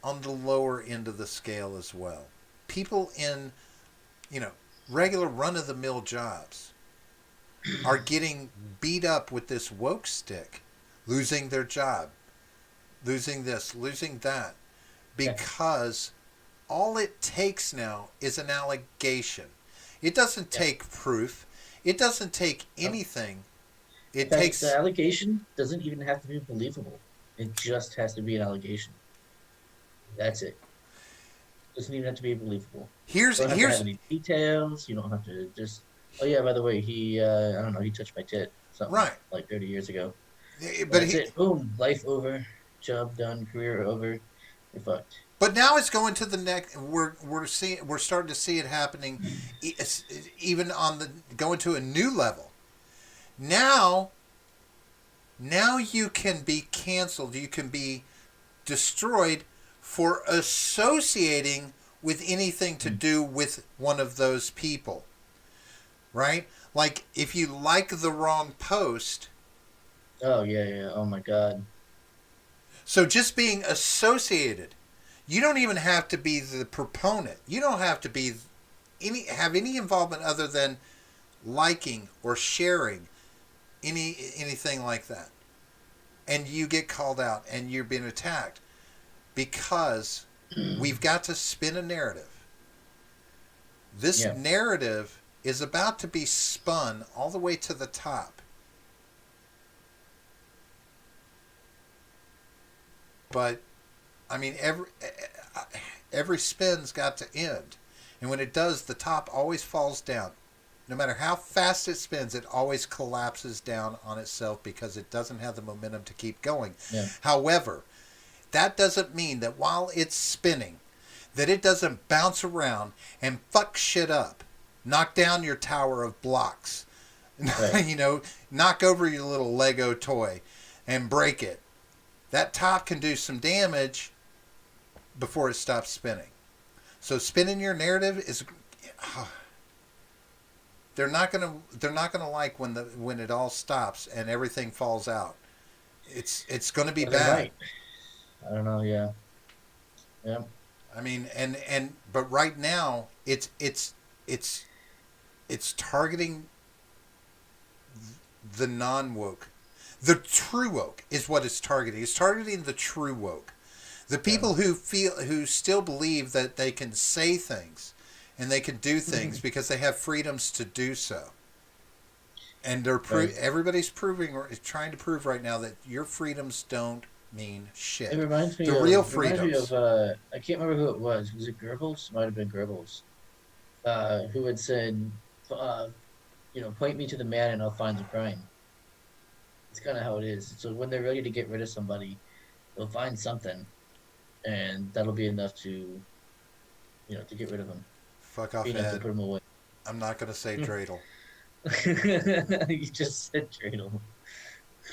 on the lower end of the scale as well. People in, you know, regular run of the mill jobs are getting beat up with this woke stick, losing their job, losing this, losing that, Yeah. because all it takes now is an allegation. It doesn't Yeah. take proof. It doesn't take No. anything. In It fact, the takes allegation doesn't even have to be believable. It just has to be an allegation. That's it. Doesn't even have to be believable. here's You don't have to have here's any details. You don't have to just. Oh yeah, by the way, I don't know, he touched my tit, something right. like 30 years ago. And But that's it. Boom, life over, job done, career over. You're fucked. but now it's going to the next. We're starting to see it happening, even on the going to a new level. Now you can be canceled. You can be destroyed for associating with anything to do with one of those people. Right? Like if you like the wrong post. Oh yeah, yeah. Oh my god. So just being associated, you don't even have to be the proponent. You don't have to be have any involvement other than liking or sharing anything like that. And you get called out and you're being attacked because we've got to spin a narrative. This Yeah. narrative is about to be spun all the way to the top. But I mean, every spin's got to end, and when it does, the top always falls down. No matter how fast it spins, it always collapses down on itself because it doesn't have the momentum to keep going. Yeah. However, that doesn't mean that while it's spinning, that it doesn't bounce around and fuck shit up, knock down your tower of blocks, Right. knock over your little Lego toy and break it. That top can do some damage before it stops spinning. So spinning your narrative is they're not gonna like when it all stops and everything falls out. It's gonna be But they're bad. right. I don't know. Yeah. Yeah. I mean, but right now it's targeting the non woke. The true woke is what it's targeting. It's targeting the true woke. The Yeah. people who still believe that they can say things and they can do things because they have freedoms to do so. And Right. everybody's proving or is trying to prove right now that your freedoms don't mean shit. It reminds me The of. real It reminds me freedoms. of. I can't remember who it was. Was it Goebbels? Might have been Goebbels. Who had said, uh, point me to the man and I'll find the crime. It's kind of how it is. So when they're ready to get rid of somebody, they'll find something, and that'll be enough to get rid of them. Fuck off, Be enough to Ed. put them away. I'm not going to say dreidel. You just said dreidel.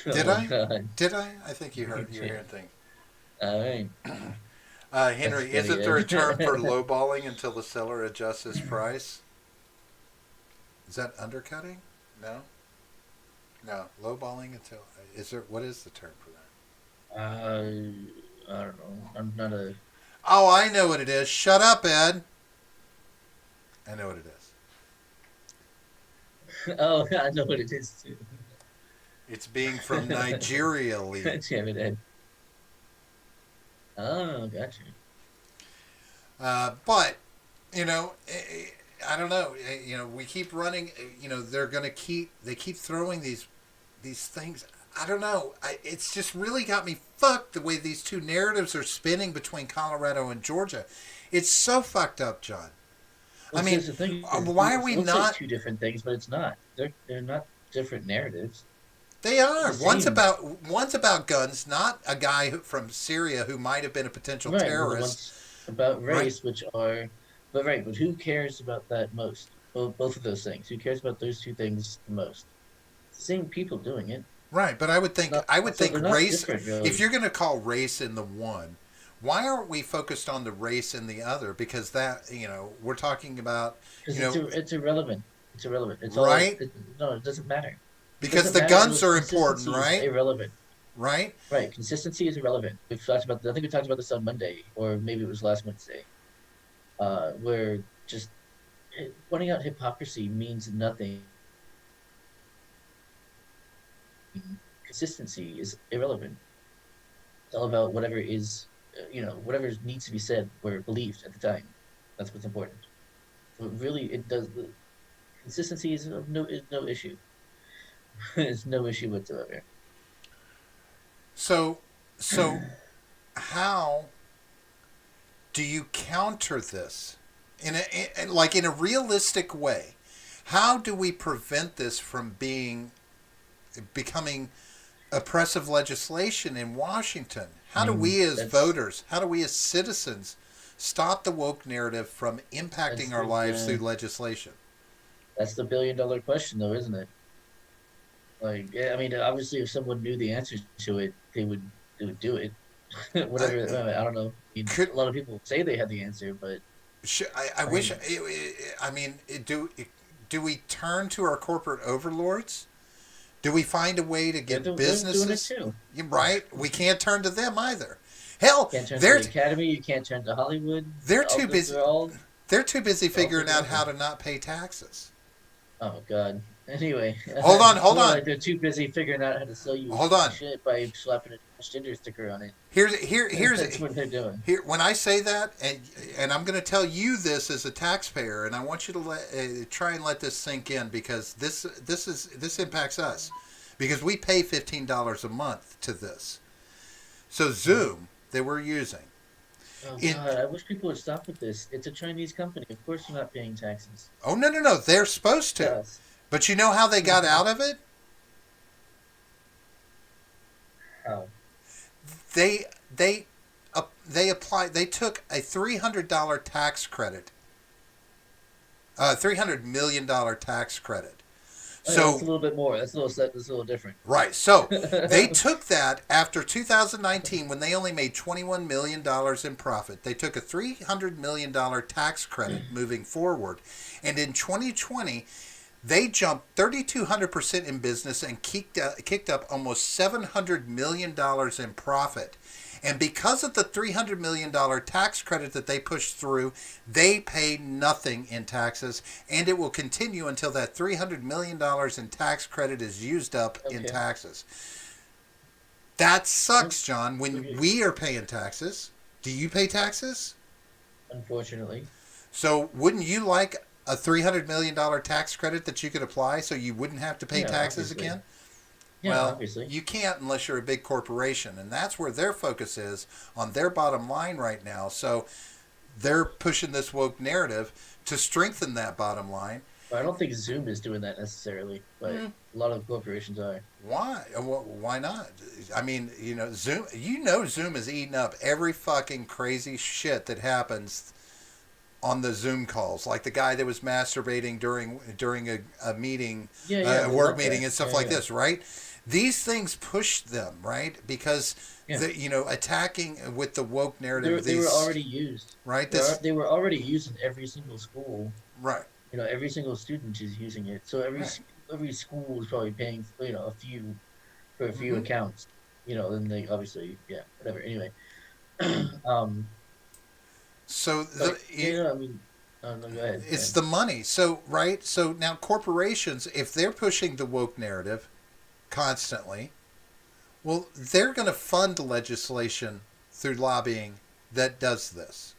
Did Oh I? God. Did I? I think you heard. You You're did. hearing things. All right. That's Henry, funny, isn't there a term for Ed. lowballing until the seller adjusts his price? Is that undercutting? No. No, lowballing until is there? What is the term for that? I don't know. I'm not a. Oh, I know what it is. Shut up, Ed. I know what it is. Oh, I know what it is too. It's being from Nigeria, Lee. Damn it, Ed. Oh, gotcha. But I don't know. We keep running. They're gonna keep. They keep throwing these things. I don't know. It's just really got me fucked the way these two narratives are spinning between Colorado and Georgia. It's so fucked up, John. Well, I see, mean, that's the thing. why are It we looks like not? two different things, but it's not. They're not different narratives. They are. The One's same. about guns, not a guy from Syria who might have been a potential Right. Well, the terrorist. ones about Right. race, which are, but right. But who cares about that most? Well, both of those things. Who cares about those two things the most? It's the same people doing it. Right, but I would think Not, I would so think they're not race. different, If really. you're going to call race in the one, why aren't we focused on the race in the other? Because that we're talking about Because you know it's irrelevant. It's irrelevant. It's all. right No, it doesn't matter. It because doesn't the matter. guns are important, Consistency is right? irrelevant. Right. Right. Consistency is irrelevant. We've talked about. I think we talked about this on Monday, or maybe it was last Wednesday. Where just pointing out hypocrisy means nothing. Consistency is irrelevant. It's all about whatever is, whatever needs to be said or believed at the time. That's what's important. So really, it does. Consistency is no issue. It's no issue whatsoever. So so how do you counter this in a realistic way? How do we prevent this from becoming oppressive legislation in Washington? I How do mean, we as that's voters, how do we as citizens stop the woke narrative from that's impacting our the, lives through the legislation? that's the $1 billion question, though, isn't it? Like, yeah, I mean, obviously, if someone knew the answer to it, they would do it. I, Whatever. I don't know. I mean, could a lot of people say they had the answer, but I I wish mean, I mean do we turn to our corporate overlords? Do we find a way to get they're doing it businesses? too. Right, we can't turn to them either. Hell, Can't turn to they're the Academy. You can't turn to Hollywood. they're All too busy. they're all They're too busy they're all figuring out how together. to not pay taxes. Oh God. Anyway, Hold more on, like they're too busy figuring out how to sell you hold on. shit by slapping a transgender sticker on it. Here's That's what they're doing. here when I say that, and I'm going to tell you this as a taxpayer, and I want you to try and let this sink in because this impacts us because we pay $15 a month to this. So Zoom, that we're using. Oh In God, I wish people would stop with this. It's a Chinese company. Of course, you're not paying taxes. Oh no, no, no, they're supposed to. Yes. But you know how they got out of it? How? They they they applied. They took a $300 tax credit, $300 million tax credit. Oh, yeah, that's a So little bit more. That's a little different. right, so they took that after 2019 when they only made $21 million in profit. They took a $300 million tax credit moving forward, and in 2020 they jumped 3,200% in business and kicked up almost $700 million in profit. And because of the $300 million tax credit that they pushed through, they pay nothing in taxes, and it will continue until that $300 million in tax credit is used up in Okay. taxes. That sucks, That's John, when okay. we are paying taxes. Do you pay taxes? Unfortunately, So wouldn't you like a $300 million tax credit that you could apply so you wouldn't have to pay yeah, taxes obviously, again? yeah, Well, obviously. you can't unless you're a big corporation, and that's where their focus is on their bottom line right now. So they're pushing this woke narrative to strengthen that bottom line. But I don't think Zoom is doing that necessarily, but Mm. a lot of corporations are. Why? Why not? I mean, Zoom. Zoom is eating up every fucking crazy shit that happens on the Zoom calls, like the guy that was masturbating during a meeting, Yeah, yeah, a they work love meeting, that. and stuff Yeah, like yeah, this, right? These things push them, right? Because yeah. attacking with the woke narrative, They were these already used. right, They're this they were already used in every single school. right, Every single student is using it. So right. every school is probably paying a few for a few Mm-hmm. accounts. Then they obviously whatever. Anyway, um, So but I mean, no, go ahead. Go it's ahead. the money. So right, so now corporations, if they're pushing the woke narrative constantly, well, they're going to fund legislation through lobbying that does this.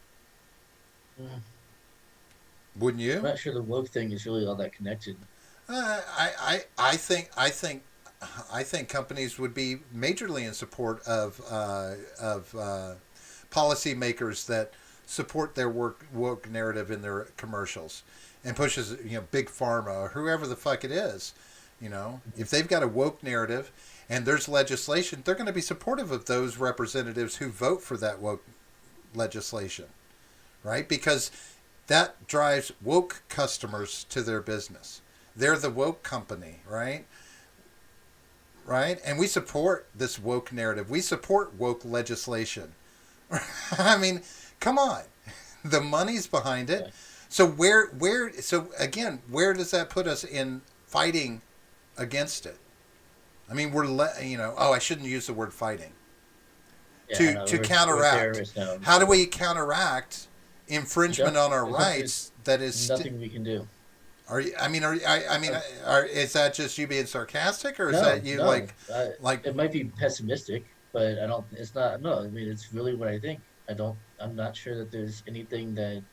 Mm, Wouldn't I'm you? not sure the woke thing is really all that connected. I think companies would be majorly in support of policymakers that support their woke narrative in their commercials and pushes big pharma or whoever the fuck it is. If they've got a woke narrative and there's legislation, they're going to be supportive of those representatives who vote for that woke legislation, right? Because that drives woke customers to their business. They're the woke company, right? Right? And we support this woke narrative. We support woke legislation. I mean, come on. The money's behind it. Yeah. So so again, where does that put us in fighting against it? I mean, oh, I shouldn't use the word fighting. Yeah, I To know to we're counteract. terrorists now, How do so we counteract you infringement don't. on our There's rights that is nothing we can do. are you, I mean, Uh, is that just you being sarcastic, or is no, that you no. like, It might be pessimistic, but I don't. It's not. No, I mean it's really what I think. I don't. I'm not sure that there's anything that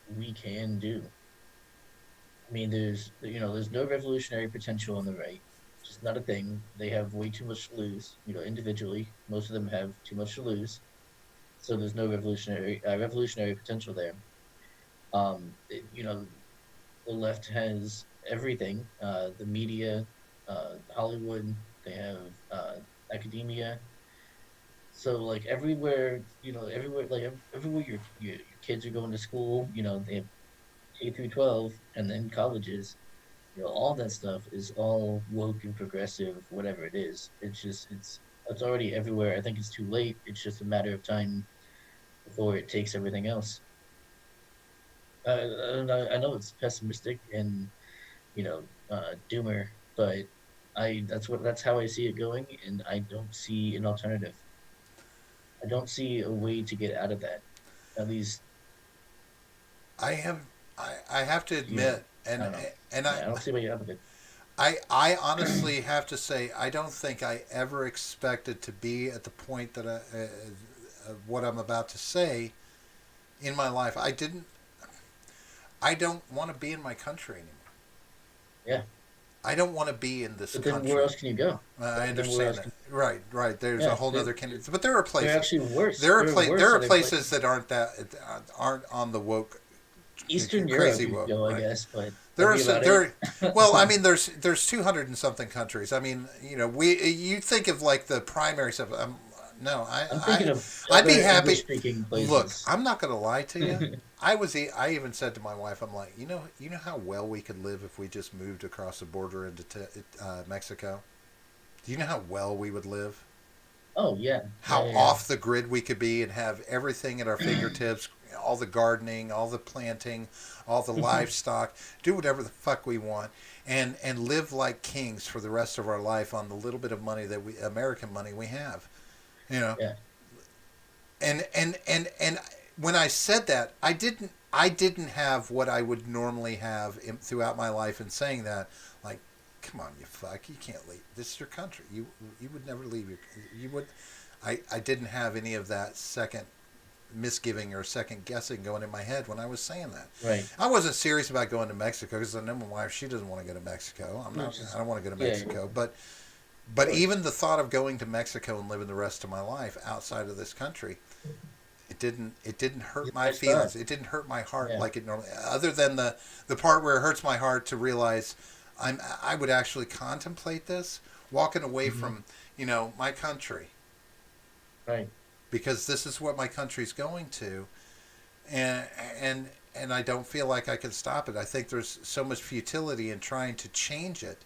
we can do. I mean, there's no revolutionary potential on the right. It's just not a thing. They have way too much to lose. Individually, most of them have too much to lose. So there's no revolutionary potential there. The left has everything. The media, Hollywood. They have academia. So like everywhere, like everywhere your kids are going to school. They have K through 12, and then colleges. All that stuff is all woke and progressive, whatever it is. It's already everywhere. I think it's too late. It's just a matter of time before it takes everything else. I know it's pessimistic and doomer, but that's how I see it going, and I don't see an alternative. I don't see a way to get out of that. At least, I have I have to you know, admit, I don't know. and Yeah, I don't see a way out of it. I honestly have to say I don't think I ever expected to be at the point that of what I'm about to say in my life. I don't want to be in my country anymore. Yeah, I don't want to be in this but then where country. else can you go? I Then where understand else that. can right. There's a Yeah, whole other Canada, but there are they're places. actually worse. There are They're worse there are than places that aren't on the woke, Eastern Europe. crazy You could woke, go, I right? guess, but There that'd are be about it. there. Well, I mean, there's 200 and something countries. I mean, you think of like the primary stuff. No, I'm thinking of I'd be other happy. English-speaking Look, places. I'm not going to lie to you. I even said to my wife, I'm like, you know how well we could live if we just moved across the border into Mexico. Do you know how well we would live? Oh yeah, How yeah, yeah. off the grid we could be and have everything at our fingertips, all the gardening, all the planting, all the livestock, do whatever the fuck we want, and live like kings for the rest of our life on the little bit of money that we American money we have, you know. Yeah. And when I said that, I didn't have what I would normally have throughout my life in saying that, like, come on, you fuck, you can't leave. This is your country. You would never leave you would. I didn't have any of that second misgiving or second guessing going in my head when I was saying that. Right. I wasn't serious about going to Mexico because I know my wife. She doesn't want to go to Mexico. I don't want to go to Yeah, Mexico. But of course. even the thought of going to Mexico and living the rest of my life outside of this country, it didn't hurt my Nice feelings. thought. It didn't hurt my heart Yeah. like it normally. Other than the part where it hurts my heart to realize I would actually contemplate this walking away from my country Right. because this is what my country's going to, and and I don't feel like I can stop it. I think there's so much futility in trying to change it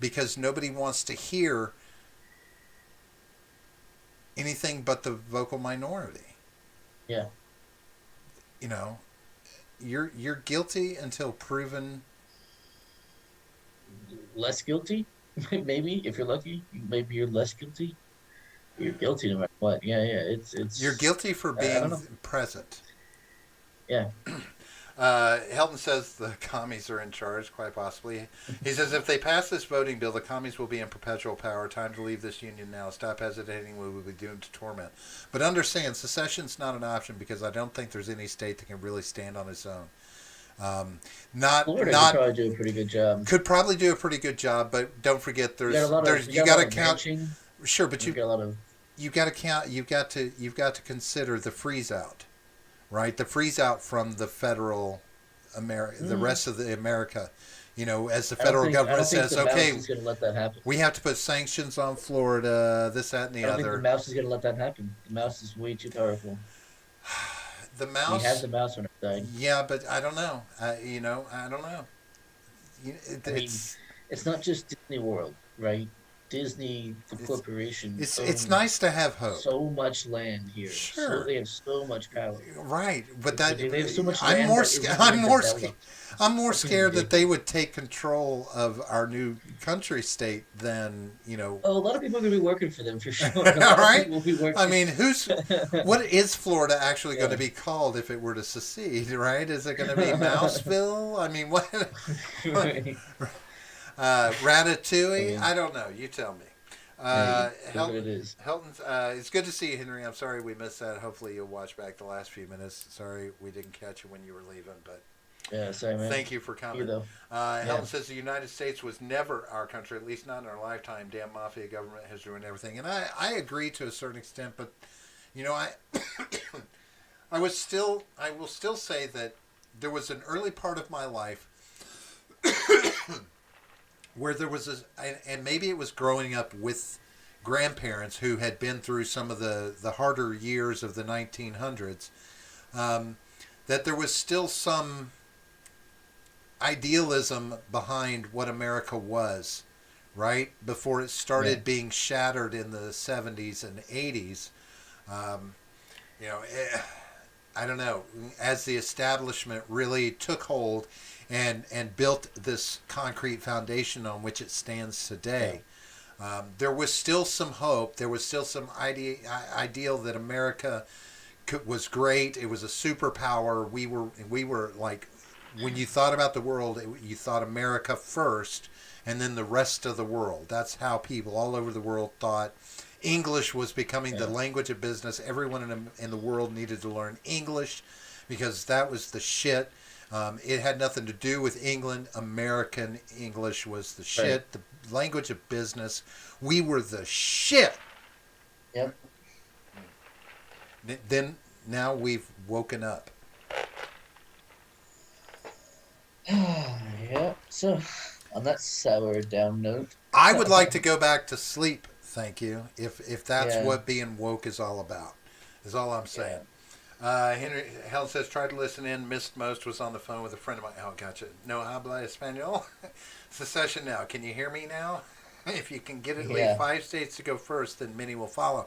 because nobody wants to hear anything but the vocal minority. Yeah. You know, you're guilty until proven. Less guilty, maybe if you're lucky. Maybe you're less guilty. You're guilty no matter what. Yeah, yeah. You're It's. guilty for I don't being know. present. Yeah. Helton says the commies are in charge, quite possibly. He says if they pass this voting bill, the commies will be in perpetual power. Time to leave this union now. Stop hesitating. We will be doomed to torment. But understand, secession's not an option because I don't think there's any state that can really stand on its own. Florida could Not probably do a pretty good job. could probably do a pretty good job, but don't forget We got a lot of. We you got a got lot to of count. ranching. Sure, but We got a lot of. you got to count. You've got to consider the freeze out, right? The freeze out from the federal the rest of the America. As the federal I government don't think says, the mouse okay, is going to let that happen. we have to put sanctions on Florida, this, that, and the I don't think the other. mouse is going to let that happen. The mouse is way too powerful. The We have mouse, the mouse on our side. yeah, but I don't know. I don't know. I mean, It's it's not just Disney World, right? Disney, the it's corporation, it's nice to have hope. so much land here. So Sure. they have so much power. Right, but They have so much I'm land more that scared. isn't I'm even more developed. scared. I'm more Fucking scared that they ridiculous. would take control of our new country state than Oh, a lot of people are going to be working for them for sure. A All lot of right. people will be I working. mean, what is Florida actually going to Yeah. be called if it were to secede? Right? Is it going to be Mouseville? I mean, what? Right. Ratatouille? Yeah. I don't know. You tell me. That's what it is. Helton's, it's good to see you, Henry. I'm sorry we missed that. Hopefully you'll watch back the last few minutes. Sorry we didn't catch you when you were leaving, but Yeah, sorry, man. thank you for You coming. though. Helton says the United States was never our country, at least not in our lifetime. Damn mafia government has ruined everything. And I agree to a certain extent, but I I will still say that there was an early part of my life where there was and maybe it was growing up with grandparents who had been through some of the harder years of the 1900s, that there was still some idealism behind what America was, right? Before it started Yeah. being shattered in the 70s and 80s. Um, you know, eh, I don't know, as the establishment really took hold and built this concrete foundation on which it stands today. There was still some hope. There was still some ideal that America was great. It was a superpower. We were like, when you thought about the world, you thought America first, and then the rest of the world. That's how people all over the world thought. English was becoming the language of business. Everyone in the world needed to learn English because that was the shit. It had nothing to do with England. American English was the Right. shit, the language of business. We were the shit. Yep. Then now we've woken up. Yeah. So, on that sour down note, I would like to go back to sleep. Thank you. If that's yeah, what being woke is all about, is all I'm saying. yeah, Henry Helen says, tried to listen in, missed most, was on the phone with a friend of mine. Oh, gotcha. No habla español. Secession now. Can you hear me now? If you can get at least yeah. 5 states to go first, then many will follow.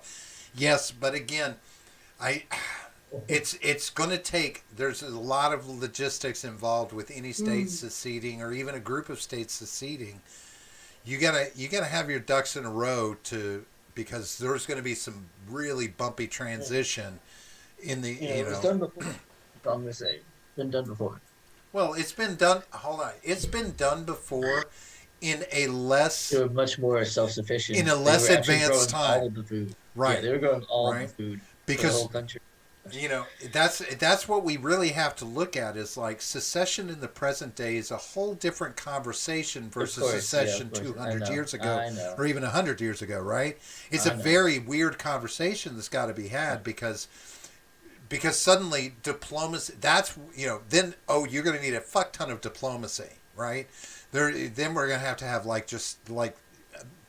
Yes, but again, I it's going to take. There's a lot of logistics involved with any state seceding, or even a group of states seceding. You gotta have your ducks in a row to, because there's going to be some really bumpy Yeah. transition in the It was done before. That's all I'm gonna say. It's been done before. Well, it's been done. Hold on, it's been done before in a They less were much more self-sufficient. in a They less were actually advanced growing time, all of the food. Yeah, right? they were growing all of the Right, food for the whole because country. that's what we really have to look at, is like secession in the present day is a whole different conversation Of versus course, yeah, secession of course. I 200 know. years ago, I know. or even 100 years ago, right? It's a I know. very weird conversation that's got to be had, because suddenly diplomacy, that's, then, oh, you're going to need a fuck ton of diplomacy, right? Then we're going to have like, just like,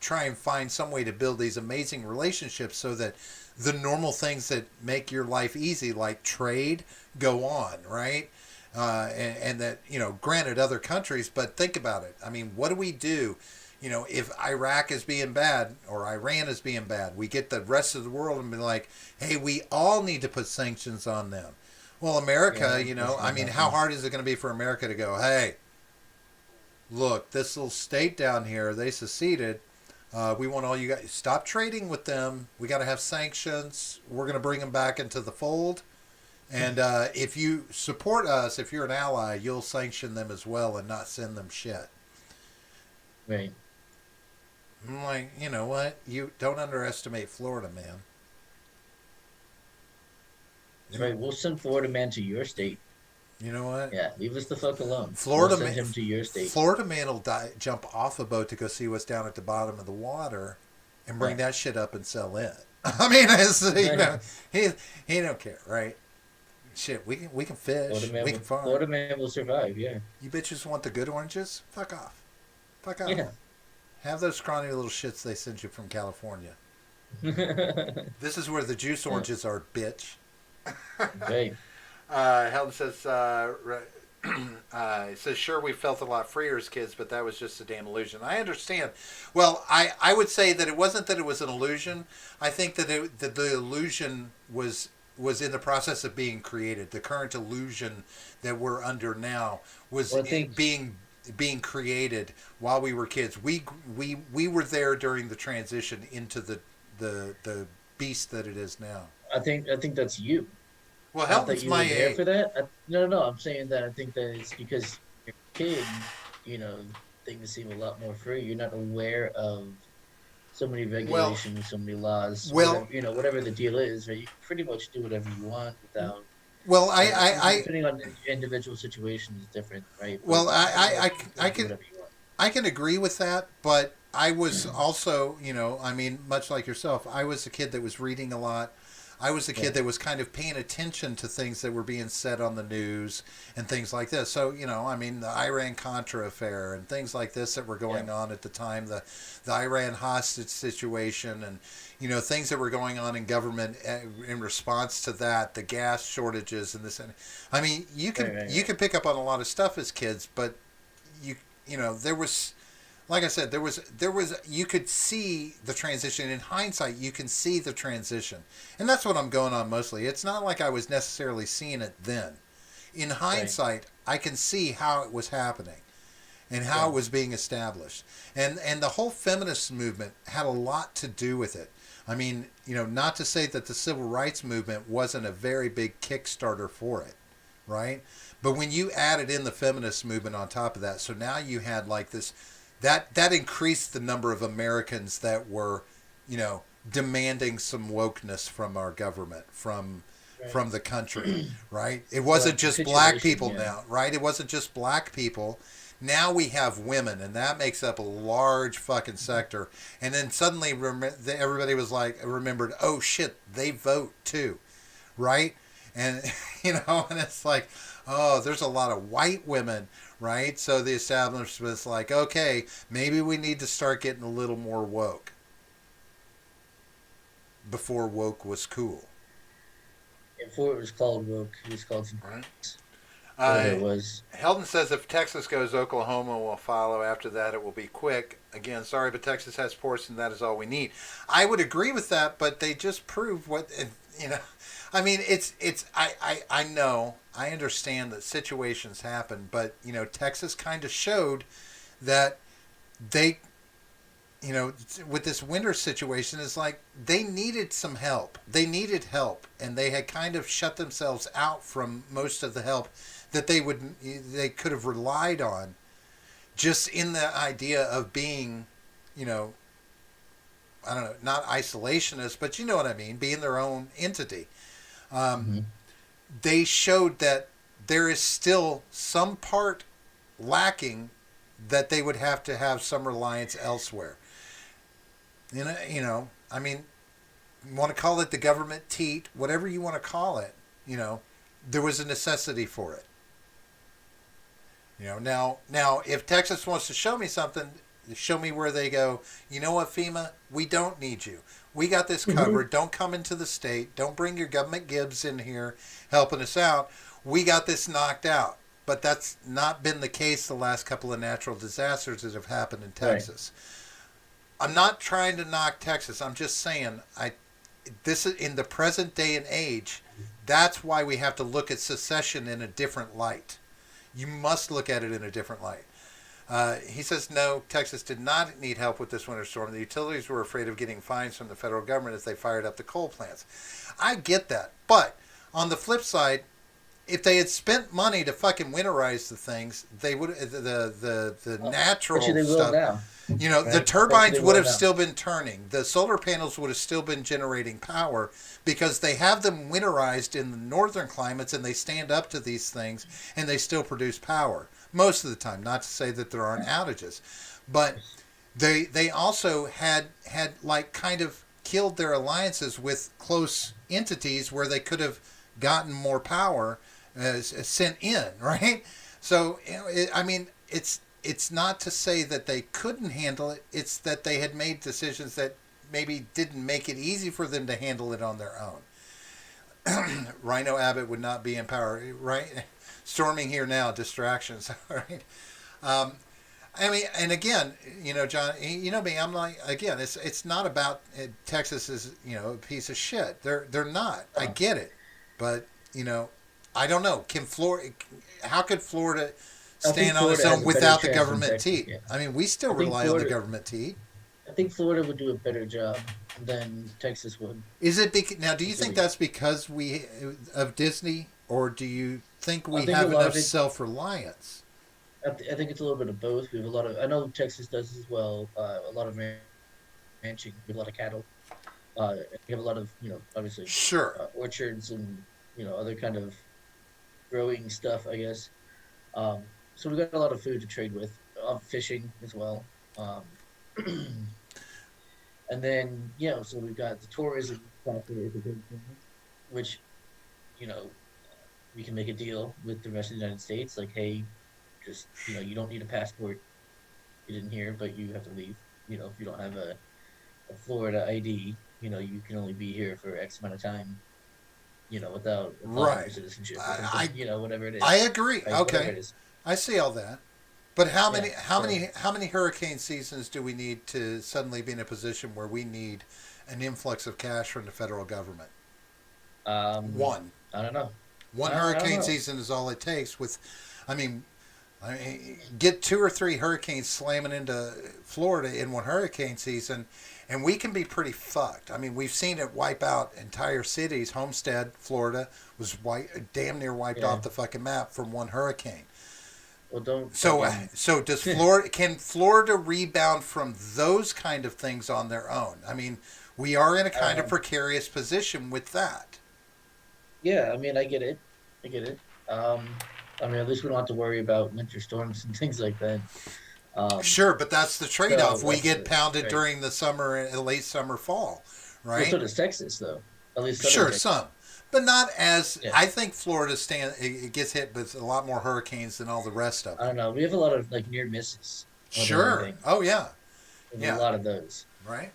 try and find some way to build these amazing relationships so that the normal things that make your life easy, like trade, go on, right? And that, granted, other countries, but think about it. I mean, what do we do? If Iraq is being bad, or Iran is being bad, we get the rest of the world and be like, hey, we all need to put sanctions on them. Well, America, Yeah, that's I not mean, how happening. hard is it going to be for America to go, hey, look, this little state down here, they seceded. We want all you guys, stop trading with them. We got to have sanctions. We're going to bring them back into the fold. And if you support us, if you're an ally, you'll sanction them as well and not send them shit. Right. I'm like, you know what? You don't underestimate Florida, man. That's right. We'll send Florida man to your state. You know what? Yeah, leave us the fuck alone. We'll Florida send man, him to your state. Florida man will jump off a boat to go see what's down at the bottom of the water, and bring Yeah. that shit up and sell it. I mean, he don't care, right? Shit, we can fish, we can farm. Florida man will survive. Yeah. You bitches want the good oranges? Fuck off, fuck off. Yeah. Have those scrawny little shits they send you from California. This is where the juice oranges are, bitch. Right. Helen says, it says, sure, we felt a lot freer as kids, but that was just a damn illusion. I understand. Well, I would say that it wasn't that it was an illusion. I think that the illusion was in the process of being created. The current illusion that we're under now was Well, I think being created while we were kids. We were there during the transition into the beast that it is now. I think that's you. Well, Not that Helen's you my were there age. for that. No. I'm saying that I think that it's because you're a kid. You know, things seem a lot more free. You're not aware of so many Well, regulations, so many laws. well, Whatever the deal is, right? You can pretty much do whatever you want without. well. Depending on individual situations, is different, right? But Well, you I can do can whatever you want. I can agree with that, but I was also, I mean, much like yourself, I was a kid that was reading a lot. I was a Yeah. kid that was kind of paying attention to things that were being said on the news and things like this. So, I mean, the Iran Contra affair and things like this that were going Yeah. on at the time, the Iran hostage situation, and, things that were going on in government in response to that, the gas shortages and this. And I mean, you can you Right. can pick up on a lot of stuff as kids, but you there was, like I said, there was you could see the transition. In hindsight, you can see the transition, and that's what I'm going on mostly. It's not like I was necessarily seeing it then. In Right. hindsight, I can see how it was happening and how Yeah. it was being established, and the whole feminist movement had a lot to do with it. I mean, not to say that the civil rights movement wasn't a very big Kickstarter for it, right? But when you added in the feminist movement on top of that, so now you had like this, that increased the number of Americans that were, demanding some wokeness from our government, from Right. from the country, right? It So wasn't like the just black situation, people yeah. now, right? It wasn't just black people. Now we have women, and that makes up a large fucking sector. And then suddenly, everybody was like, remembered, oh shit, they vote too, right? And and it's like, oh, there's a lot of white women, right? So the establishment's like, okay, maybe we need to start getting a little more woke before woke was cool. Before it was called woke, it was called Right. whatever Uh, it was. Heldon says if Texas goes, Oklahoma will follow. After that, it will be quick. Again, sorry, but Texas has ports, and that is all we need. I would agree with that, but they just proved what you know. I mean, it's. I know. I understand that situations happen, but Texas kind of showed that they with this winter situation is like they needed some help. They needed help, and they had kind of shut themselves out from most of the help that they could have relied on, just in the idea of being, you know, I don't know, not isolationist, but you know what I mean, being their own entity. Um, Hmm. they showed that there is still some part lacking that they would have to have some reliance elsewhere. I mean, you want to call it the government teat, whatever you want to call it, there was a necessity for it. Now, if Texas wants to show me something, show me where they go. You know what, FEMA? We don't need you. We got this Hmm. covered. Don't come into the state. Don't bring your government Gibbs in here helping us out. We got this knocked out. But that's not been the case the last couple of natural disasters that have happened in Right. Texas. I'm not trying to knock Texas. I'm just saying this is in the present day and age. That's why we have to look at secession in a different light. You must look at it in a different light. He says no, Texas did not need help with this winter storm. The utilities were afraid of getting fines from the federal government as they fired up the coal plants. I get that, but on the flip side, if they had spent money to fucking winterize the things, they would the Oh, bet you natural they will stuff. now, The right? Bet you they turbines would will have now. still been turning. The solar panels would have still been generating power because they have them winterized in the northern climates and they stand up to these things and they still produce power most of the time. Not to say that there aren't outages, but they also had like kind of killed their alliances with close entities where they could have gotten more power sent in, right? So I mean, it's not to say that they couldn't handle it. It's that they had made decisions that maybe didn't make it easy for them to handle it on their own. Rhino Abbott would not be in power, right? Storming here now, distractions, right? Um, I mean, and again, John, you know me. I'm like, again, it's not about Texas is a piece of shit. They're not. I Oh, get it, but I don't know. Can Florida? How could Florida I think stand on its Florida own has a better without the chance than government Texas. teat? Yeah, I mean, we still I think rely on the Florida. government teat. I think Florida would do a better job than Texas would. Is it now? Do you think Easily. that's because we of Disney, or do you think I we think a have lot enough of it. self reliance? I think it's a little bit of both. We have a lot of. I know Texas does as well. A lot of ranching. We have a lot of cattle. We have a lot of obviously Sure. orchards and other kind of growing stuff. I guess. So we got a lot of food to trade with. Fishing as well. And then so we've got the tourism factor is a big thing, which you know we can make a deal with the rest of the United States. Like, hey, just you don't need a passport. Get in here, but you have to leave. If you don't have a Florida ID, you can only be here for X amount of time. Without applying for Right. citizenship or something. I Whatever it I is, agree. right? Whatever Okay. it is. I see all that. But how Yeah. many how So, many how many hurricane seasons do we need to suddenly be in a position where we need an influx of cash from the federal government? um, One. I don't know. One I don't hurricane know. season is all it takes with I mean get two or three hurricanes slamming into Florida in one hurricane season, and we can be pretty fucked. I mean, we've seen it wipe out entire cities. Homestead, Florida, was damn near wiped Yeah. off the fucking map from one hurricane. Well, don't So, fucking. so does Florida? Can Florida rebound from those kind of things on their own? I mean, we are in a I don't kind of know. precarious position with that. Yeah, I mean, I get it. I get it. I mean, at least we don't have to worry about winter storms and things like that. Um, Sure, but that's the so trade-off. We that's get pounded right. during the summer and late summer, fall, Well, so right? does Texas, though. At least southern Sure, Texas. some, but not as. Yeah. I think Florida it gets hit with a lot more hurricanes than all the rest of I them. don't know. We have a lot of like near misses more than Sure. anything. Oh yeah. We have a Yeah. lot of those. Right.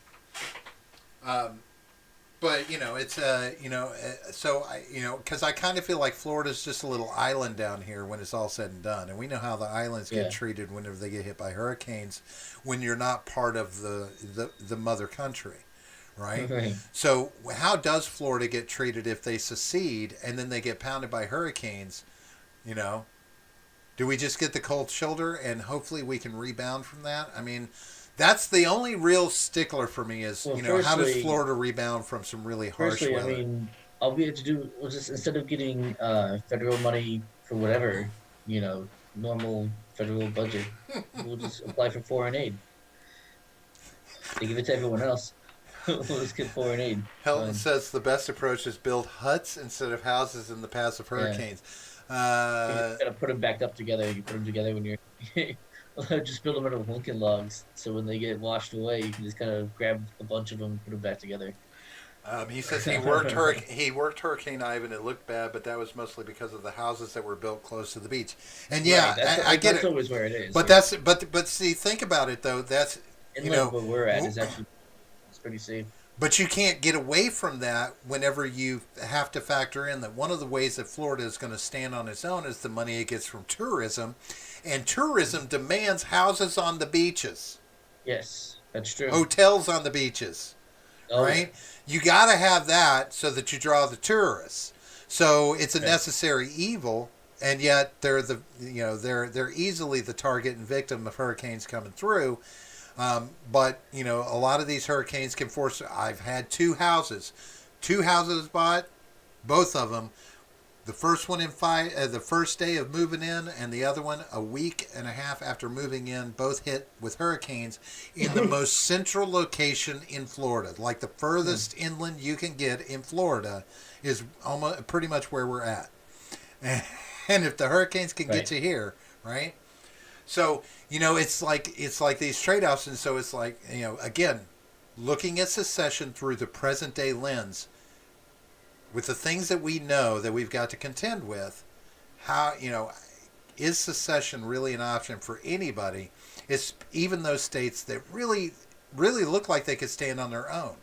Um, but it's so because I kind of feel like Florida's just a little island down here when it's all said and done, and we know how the islands get Yeah. treated whenever they get hit by hurricanes when you're not part of the mother country, right? Right. So how does Florida get treated if they secede and then they get pounded by hurricanes? You know, do we just get the cold shoulder and hopefully we can rebound from that? I mean, that's the only real stickler for me is, Well, how does Florida rebound from some really harsh firstly, I weather? mean, all we had to do was just instead of getting federal money for whatever, normal federal budget, we'll just apply for foreign aid. They give it to everyone else. We'll just get foreign aid. It's Helton fine. says the best approach is build huts instead of houses in the path of Yeah. hurricanes. You just gotta put them back up together. You put them together when you're just build them out of Lincoln logs. So when they get washed away, you can just kind of grab a bunch of them, and put them back together. He says he worked Hurricane Ivan. It looked bad, but that was mostly because of the houses that were built close to the beach. And Right. yeah, I get That's it. always where it is. But Yeah. but see, think about it though. That's you Inland know, where we're at is actually it's pretty safe. but you can't get away from that whenever you have to factor in that one of the ways that Florida is going to stand on its own is the money it gets from tourism, and tourism demands houses on the beaches, Yes, that's true. hotels on the beaches, Oh yeah. right? You got to have that so that you draw the tourists. So it's a Right. necessary evil, and yet they're easily the target and victim of hurricanes coming through. But a lot of these hurricanes can force. I've had two houses bought, both of them. The first one the first day of moving in, and the other one a week and a half after moving in. Both hit with hurricanes in the most central location in Florida, like the furthest inland you can get in Florida, is almost pretty much where we're at. And if the hurricanes can get Right. to here, right? So it's like these trade-offs, and so it's like again, looking at secession through the present day lens, with the things that we know that we've got to contend with, how is secession really an option for anybody? It's even those states that really really look like they could stand on their own,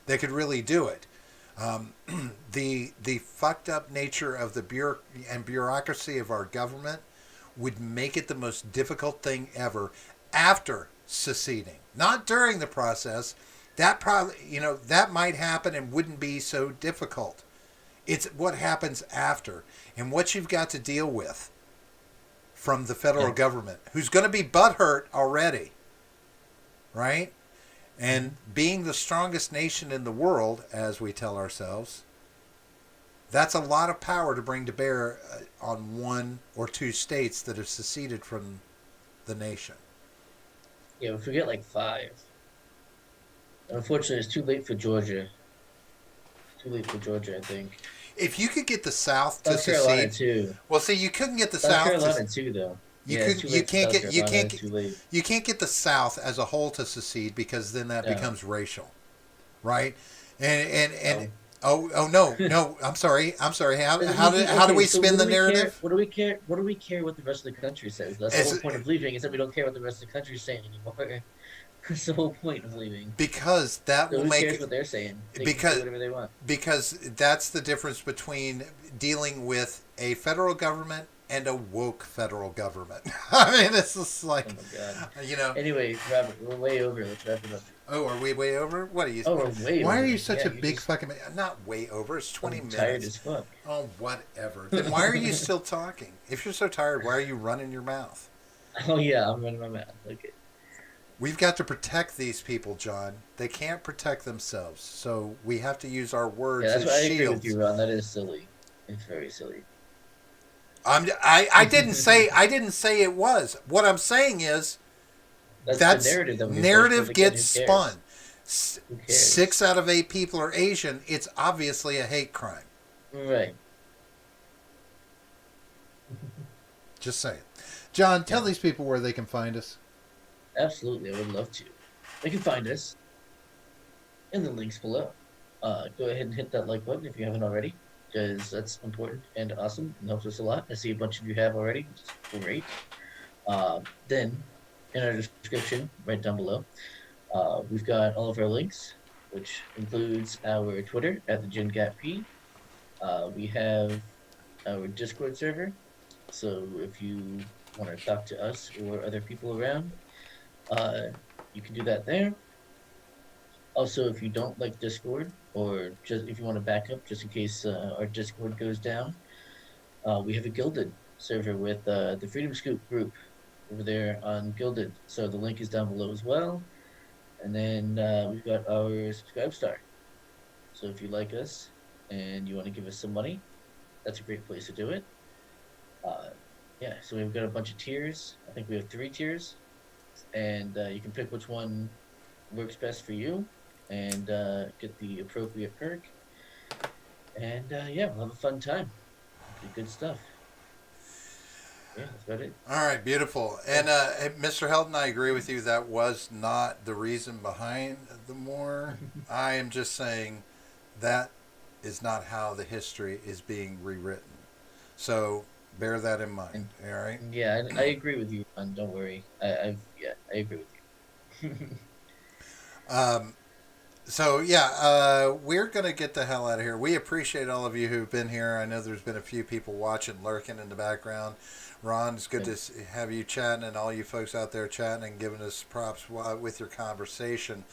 they could really do it. Um, the fucked up nature of the bureaucracy of our government would make it the most difficult thing ever after seceding, not during the process. That probably that might happen and wouldn't be so difficult. It's what happens after and what you've got to deal with from the federal Yeah. government, who's going to be butthurt already, right? And being the strongest nation in the world, as we tell ourselves, that's a lot of power to bring to bear on one or two states that have seceded from the nation. Yeah, we forget like five. Unfortunately, it's too late for Georgia. Too late for Georgia, I think. If you could get the South to South Carolina secede, too. well, see, you couldn't get the South South Carolina to. too, though. You Yeah, it's could. too You late for can't South get. You Carolina. can't. It's too late. You can't get the South as a whole to secede because then that No. becomes racial, right? And No. oh no, I'm sorry. Okay, How do we so spin what the do we care? narrative? What do we care? What do we care what the rest of the country says? That's the As, whole point of leaving. Is that we don't care what the rest of the country is saying anymore. That's the whole point of leaving. because that So will who make cares what they're saying? They can because say whatever they want. because that's the difference between dealing with a federal government and a woke federal government. I mean, it's just Oh like, my god. you know. Anyway, Robert, we're way over. Let's wrap it up. Oh, are we way over? What are you? Oh, we're way Why over. are you such Yeah, a you big just- fucking? Not way over. It's 20 I'm minutes. tired as fuck. Oh, whatever. Then why are you still talking? If you're so tired, why are you running your mouth? Oh yeah, I'm running my mouth. Okay. We've got to protect these people, John. They can't protect themselves, so we have to use our words Yeah, that's as why I agree shields. with you, Ron. That is silly. It's very silly. I didn't say it was. What I'm saying is That's the narrative that we narrative push, but again, gets who spun. Who cares? 6 out of 8 people are Asian. It's obviously a hate crime. Right. Just saying. John, tell Yeah, these people where they can find us. absolutely. I would love to. They can find us in the links below. Go ahead and hit that like button if you haven't already, because that's important and awesome and helps us a lot. I see a bunch of you have already, which is great. Then, in our description, right down below, we've got all of our links, which includes our Twitter at the GenGapP. We have our Discord server, so if you want to talk to us or other people around, uh, you can do that there. Also, if you don't like Discord, or just if you want to back up, just in case our Discord goes down, we have a Gilded server with the Freedom Scoop group over there on Gilded. So the link is down below as well. And then we've got our Subscribe Star. So if you like us and you want to give us some money, that's a great place to do it. Uh, yeah, so we've got a bunch of tiers. I think we have 3 tiers, and you can pick which one works best for you and get the appropriate perk. And yeah, we'll have a fun time. It'll be good stuff. Yeah, that's about it. All right, beautiful. Yeah. And Mr. Heldon, I agree with you. That was not the reason behind the more. I am just saying that is not how the history is being rewritten. So bear that in mind. And All right. yeah, I agree with you, Ron. Don't worry. I agree with you. Um, so yeah, we're gonna get the hell out of here. We appreciate all of you who've been here. I know there's been a few people watching, lurking in the background. Ron, it's good Good. to have you chatting, and all you folks out there chatting and giving us props with your conversation.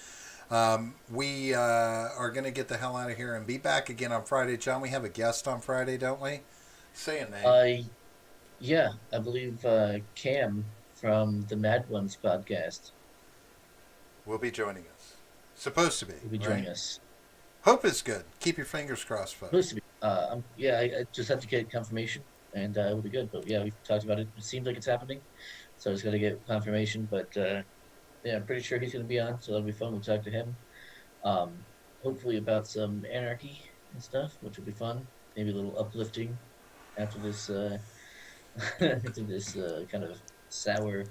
We are going to get the hell out of here and be back again on Friday. John, we have a guest on Friday, don't we? Say a name. Uh, yeah, I believe Cam from the Mad Ones podcast Will be joining us. Supposed to be, will be right? joining us. Hope is good. Keep your fingers crossed, Supposed folks. to be. Yeah, I just have to get confirmation, and it'll be good. But yeah, we've talked about it. It seems like it's happening, so I just got to get confirmation. But yeah, I'm pretty sure he's going to be on, so that'll be fun. We'll talk to him. Hopefully about some anarchy and stuff, which will be fun. Maybe a little uplifting after this after this kind of sour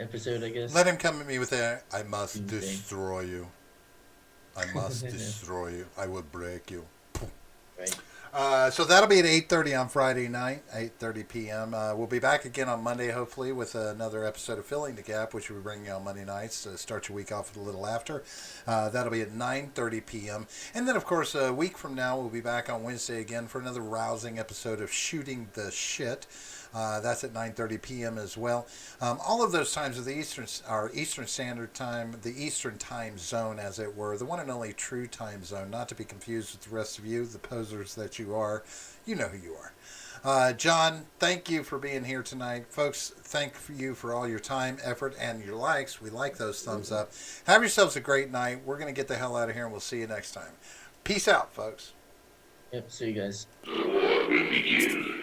episode, I Let guess. him come at me with a, I must Doomsday. destroy you. I must destroy you. I will break you. Right. So that'll be at 8:30 on Friday night, 8:30 p.m. We'll be back again on Monday, hopefully, with another episode of Filling the Gap, which we'll be bringing you on Monday nights to start your week off with a little laughter. That'll be at 9:30 p.m. And then, of course, a week from now, we'll be back on Wednesday again for another rousing episode of Shooting the Shit. That's at 9:30 p.m. as well. All of those times are the Eastern Standard Time, the Eastern Time Zone, as it were, the one and only true time zone, not to be confused with the rest of you, the posers that you are. You know who you are. John, thank you for being here tonight. Folks, thank you for all your time, effort, and your likes. We like those thumbs Absolutely. up. Have yourselves a great night. We're going to get the hell out of here, and we'll see you next time. Peace out, folks. Yep. See you guys. The war will begin.